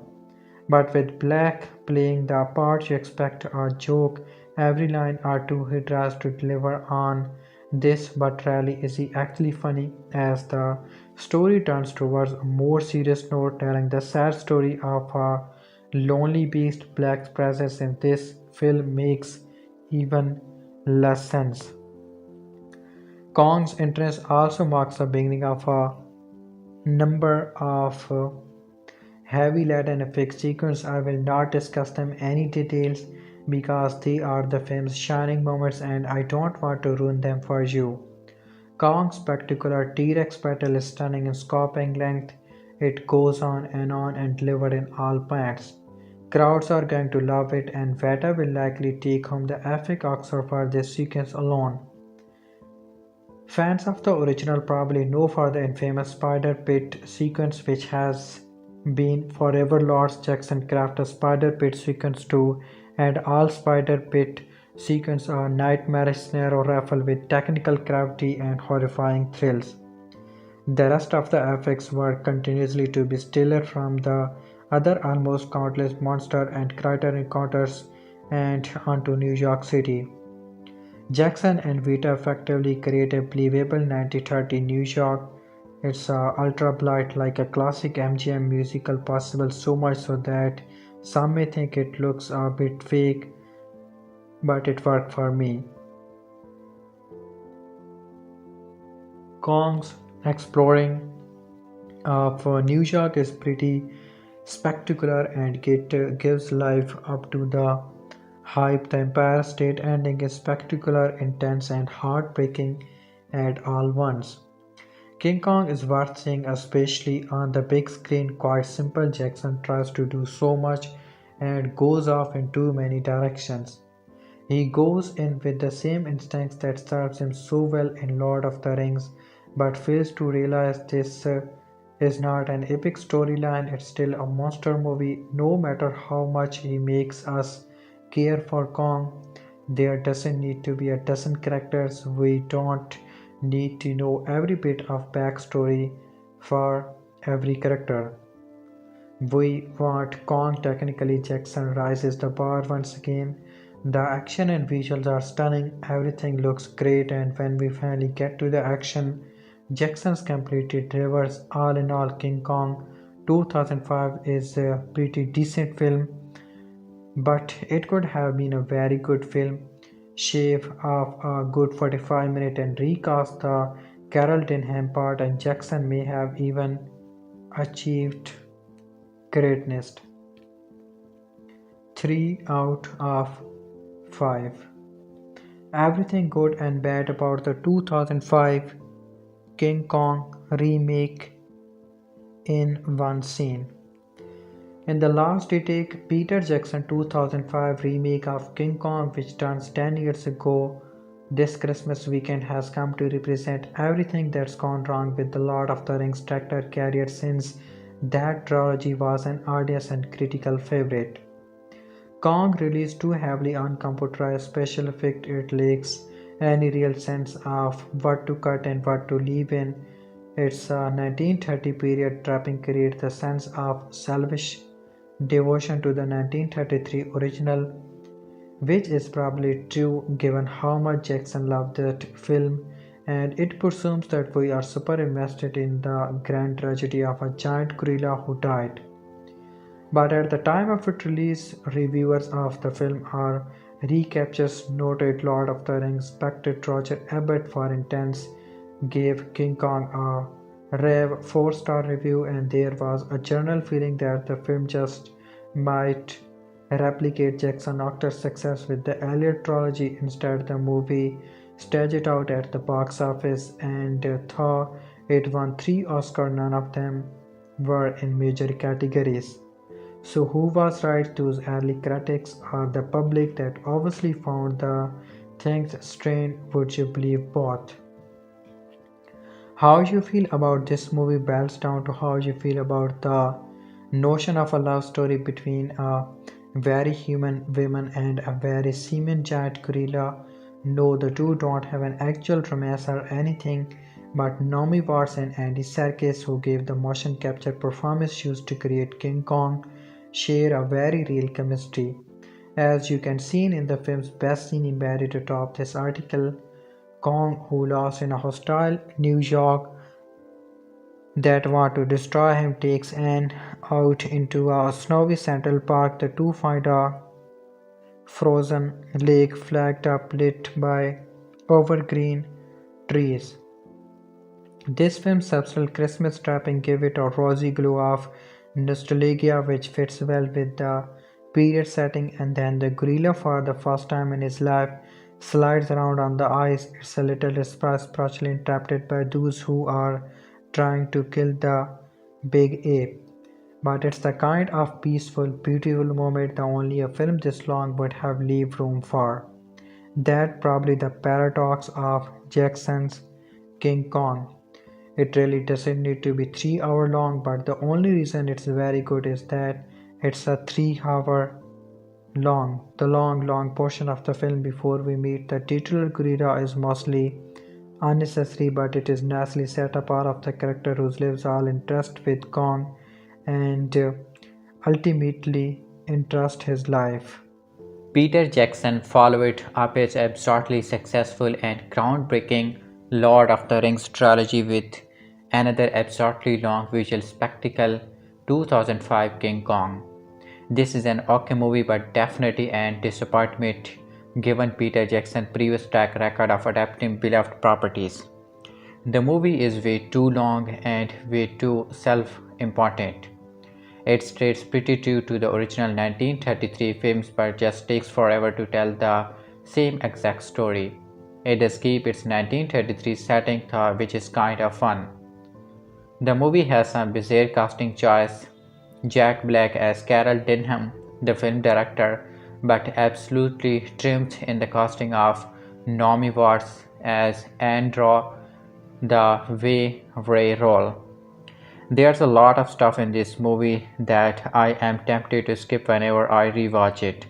But with Black playing the part, you expect a joke every line or two. He tries to deliver on this, but rarely is he actually funny. As the story turns towards a more serious note, telling the sad story of a lonely beast, Black's presence in this film makes even less sense. Kong's entrance also marks the beginning of a number of heavy laden epic sequences. I will not discuss them any details because they are the film's shining moments and I don't want to ruin them for you. Kong's spectacular T-Rex battle is stunning in scope and length. It goes on and delivered in all points. Crowds are going to love it, and Veta will likely take home the epic Oscar for this sequence alone. Fans of the original probably know for the infamous spider pit sequence, which has been forever Lord Jackson crafted a spider pit sequence too, and all spider pit sequences are nightmarish snare or raffle with technical gravity and horrifying thrills. The rest of the effects were continuously to be stiller from the other almost countless monster and critter encounters and onto New York City. Jackson and Vita effectively create a believable 1930 New York. It's ultra bright like a classic MGM musical, possible so much so that some may think it looks a bit fake, but it worked for me. Kong's exploring of New York is pretty spectacular and it gives life up to the hype. The Empire State ending is spectacular, intense, and heartbreaking at all once. King Kong is worth seeing, especially on the big screen. Quite simple, Jackson tries to do so much and goes off in too many directions. He goes in with the same instincts that serves him so well in Lord of the Rings, but fails to realize this is not an epic storyline, it's still a monster movie. No matter how much he makes us care for Kong, there doesn't need to be a dozen characters. We don't need to know every bit of backstory for every character. We want Kong. Technically, Jackson rises the bar once again. The action and visuals are stunning, everything looks great, and when we finally get to the action, Jackson's completely delivers. All in all, King Kong 2005 is a pretty decent film, but it could have been a very good film. Shave off a good 45 minutes and recast the Carol Denham part, and Jackson may have even achieved greatness. 3 out of 5. Everything good and bad about the 2005 King Kong remake in one scene. In the last take, Peter Jackson 2005 remake of King Kong, which turns 10 years ago, this Christmas weekend has come to represent everything that's gone wrong with the Lord of the Rings tractor carrier since that trilogy was an audience and critical favorite. Kong released too heavily on computerized special effect, it lacks any real sense of what to cut and what to leave in. Its 1930 period trapping creates the sense of selfish devotion to the 1933 original, which is probably true given how much Jackson loved that film, and it presumes that we are super invested in the grand tragedy of a giant gorilla who died. But at the time of its release, reviewers of the film are recaptures noted Lord of the Rings spectator Roger Ebert for Intense gave King Kong a rave 4-star review, and there was a general feeling that the film just might replicate Jackson Octor's success with the Elliot trilogy. Instead, the movie staged it out at the box office and though it won 3 Oscars, none of them were in major categories. So who was right, those early critics or the public that obviously found the things strange? Would you believe both? How you feel about this movie boils down to how you feel about the notion of a love story between a very human woman and a very semen giant gorilla. No, the two don't have an actual romance or anything, but Naomi Watts and Andy Serkis, who gave the motion capture performance used to create King Kong, share a very real chemistry. As you can see in the film's best scene embedded atop this article, Kong, who lost in a hostile New York that want to destroy him, takes Anne out into a snowy Central Park. The two find a frozen lake flagged up lit by evergreen trees. This film's subtle Christmas wrapping gave it a rosy glow of nostalgia which fits well with the period setting, and then the gorilla for the first time in his life slides around on the ice. It's a little especially interrupted by those who are trying to kill the big ape. But it's the kind of peaceful, beautiful moment that only a film this long would have leave room for. That probably the paradox of Jackson's King Kong. It really doesn't need to be 3 hour long, but the only reason it's very good is that it's a 3 hour long. The long portion of the film before we meet the titular gorilla is mostly unnecessary, but it is nicely set apart of the character who lives all interest with Kong and ultimately interest his life. Peter Jackson followed up his absolutely successful and groundbreaking Lord of the Rings trilogy with another absolutely long visual spectacle, 2005 King Kong. This is an okay movie but definitely an disappointment given Peter Jackson's previous track record of adapting beloved properties. The movie is way too long and way too self-important. It stays pretty true to the original 1933 films but just takes forever to tell the same exact story. It does keep its 1933 setting though, which is kind of fun. The movie has some bizarre casting choice. Jack Black as Carol Denham, the film director, but absolutely triumphed in the casting of Naomi Watts as Andrew the Way role. There's a lot of stuff in this movie that I am tempted to skip whenever I rewatch it.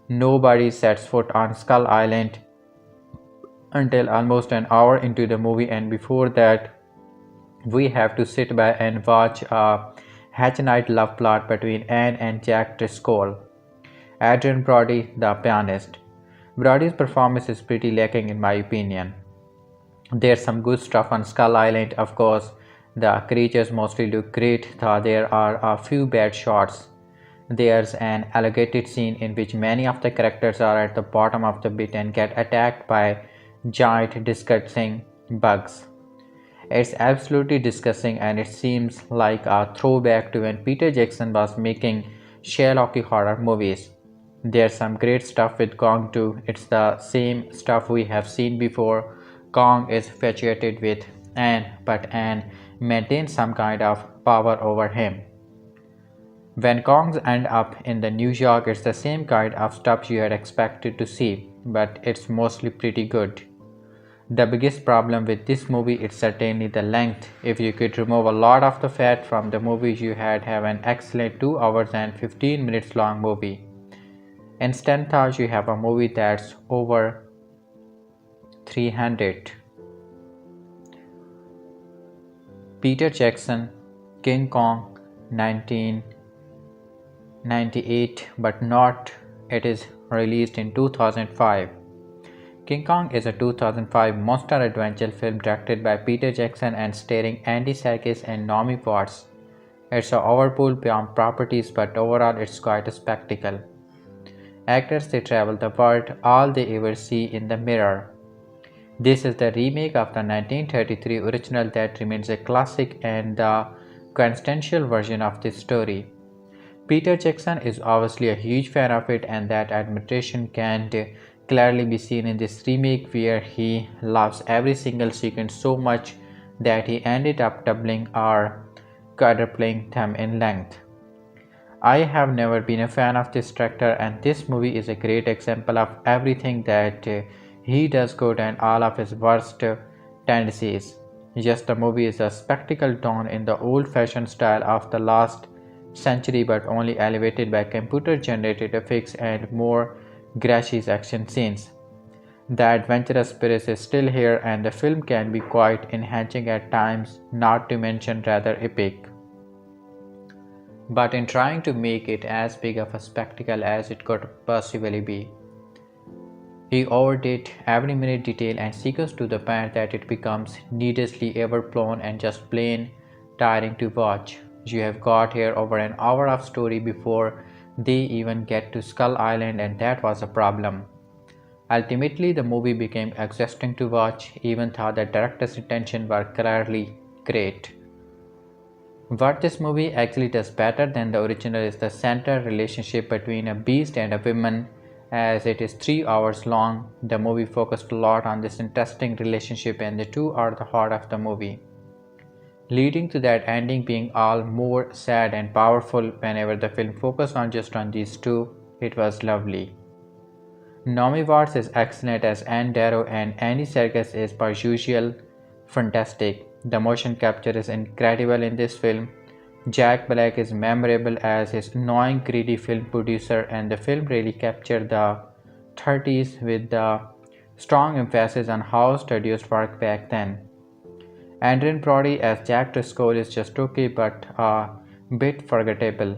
Nobody sets foot on Skull Island until almost an hour into the movie, and before that, we have to sit by and watch a Hatchenite love plot between Anne and Jack Driscoll. Adrian Brody, the pianist. Brody's performance is pretty lacking in my opinion. There's some good stuff on Skull Island, of course. The creatures mostly look great, though there are a few bad shots. There's an alligator scene in which many of the characters are at the bottom of the pit and get attacked by giant disgusting bugs. It's absolutely disgusting and it seems like a throwback to when Peter Jackson was making Sherlock horror movies. There's some great stuff with Kong too. It's the same stuff we have seen before. Kong is infatuated with Anne, but Anne maintains some kind of power over him. When Kongs end up in the New York, it's the same kind of stuff you had expected to see, but it's mostly pretty good. The biggest problem with this movie is certainly the length. If you could remove a lot of the fat from the movie, you had have an excellent 2 hours and 15 minutes long movie. Instead, you have a movie that's over 300. Peter Jackson, King Kong, 1998, but not. It is released in 2005. King Kong is a 2005 monster adventure film directed by Peter Jackson and starring Andy Serkis and Naomi Watts. It's a overpulled beyond properties, but overall it's quite a spectacle. Actors, they travel the world, all they ever see in the mirror. This is the remake of the 1933 original that remains a classic and the quintessential version of this story. Peter Jackson is obviously a huge fan of it, and that admiration can clearly be seen in this remake where he loves every single sequence so much that he ended up doubling or quadrupling them in length. I have never been a fan of this director, and this movie is a great example of everything that he does good and all of his worst tendencies. Yes, the movie is a spectacle done in the old-fashioned style of the last century, but only elevated by computer-generated effects and more gracious action scenes. The adventurous spirit is still here, and the film can be quite enhancing at times, not to mention rather epic. But in trying to make it as big of a spectacle as it could possibly be, he overdid every minute detail and sequence to the point that it becomes needlessly overblown and just plain tiring to watch. You have got here over an hour of story before they even get to Skull Island, and that was a problem. Ultimately, the movie became exhausting to watch, even though the director's intentions were clearly great. What this movie actually does better than the original is the central relationship between a beast and a woman. As it is 3 hours long, the movie focused a lot on this interesting relationship, and the two are the heart of the movie, leading to that ending being all more sad and powerful. Whenever the film focused on just on these two, it was lovely. Naomi Watts is excellent as Anne Darrow, and Andy Serkis is per usual fantastic. The motion capture is incredible in this film. Jack Black is memorable as his annoying, greedy film producer, and the film really captured the 30s with the strong emphasis on how studios worked back then. Adrian Brody as Jack Driscoll is just okay but a bit forgettable.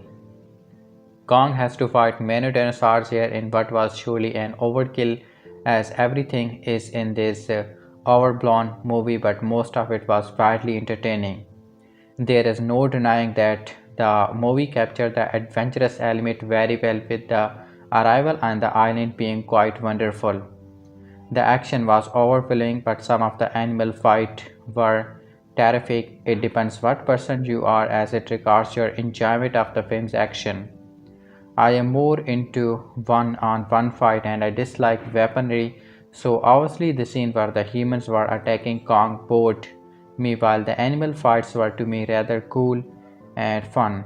Kong has to fight many dinosaurs here in what was surely an overkill, as everything is in this overblown movie, but most of it was widely entertaining. There is no denying that the movie captured the adventurous element very well, with the arrival on the island being quite wonderful. The action was overwhelming, but some of the animal fights were terrific. It depends what person you are as it regards your enjoyment of the film's action. I am more into one-on-one fight and I dislike weaponry, so obviously the scene where the humans were attacking Kong bored me, while the animal fights were to me rather cool and fun.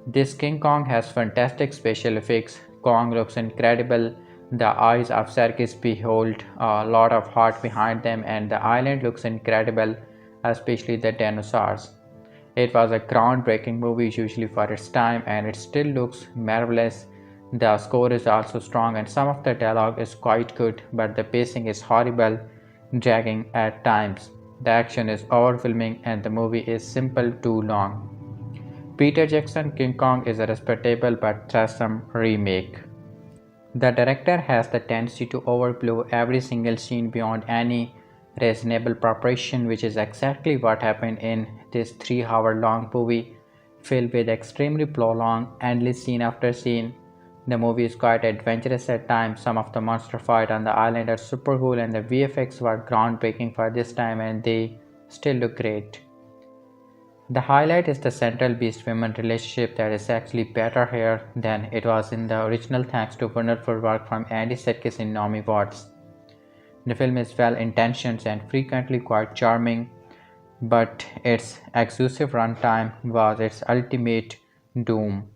This King Kong has fantastic special effects. Kong looks incredible. The eyes of circus behold a lot of heart behind them, and the island looks incredible, especially the dinosaurs. It was a groundbreaking movie usually for its time, and it still looks marvelous. The score is also strong and some of the dialogue is quite good, but the pacing is horrible, dragging at times. The action is overwhelming and the movie is simple too long. Peter Jackson King Kong is a respectable but troublesome remake. The director has the tendency to overblow every single scene beyond any reasonable proportion, which is exactly what happened in this 3-hour long movie filled with extremely prolonged, endless scene after scene. The movie is quite adventurous at times. Some of the monster fights on the island are super cool, and the VFX were groundbreaking for this time, and they still look great. The highlight is the central beast-woman relationship that is actually better here than it was in the original thanks to wonderful work from Andy Serkis and Naomi Watts. The film is well intentioned and frequently quite charming, but its excessive runtime was its ultimate doom.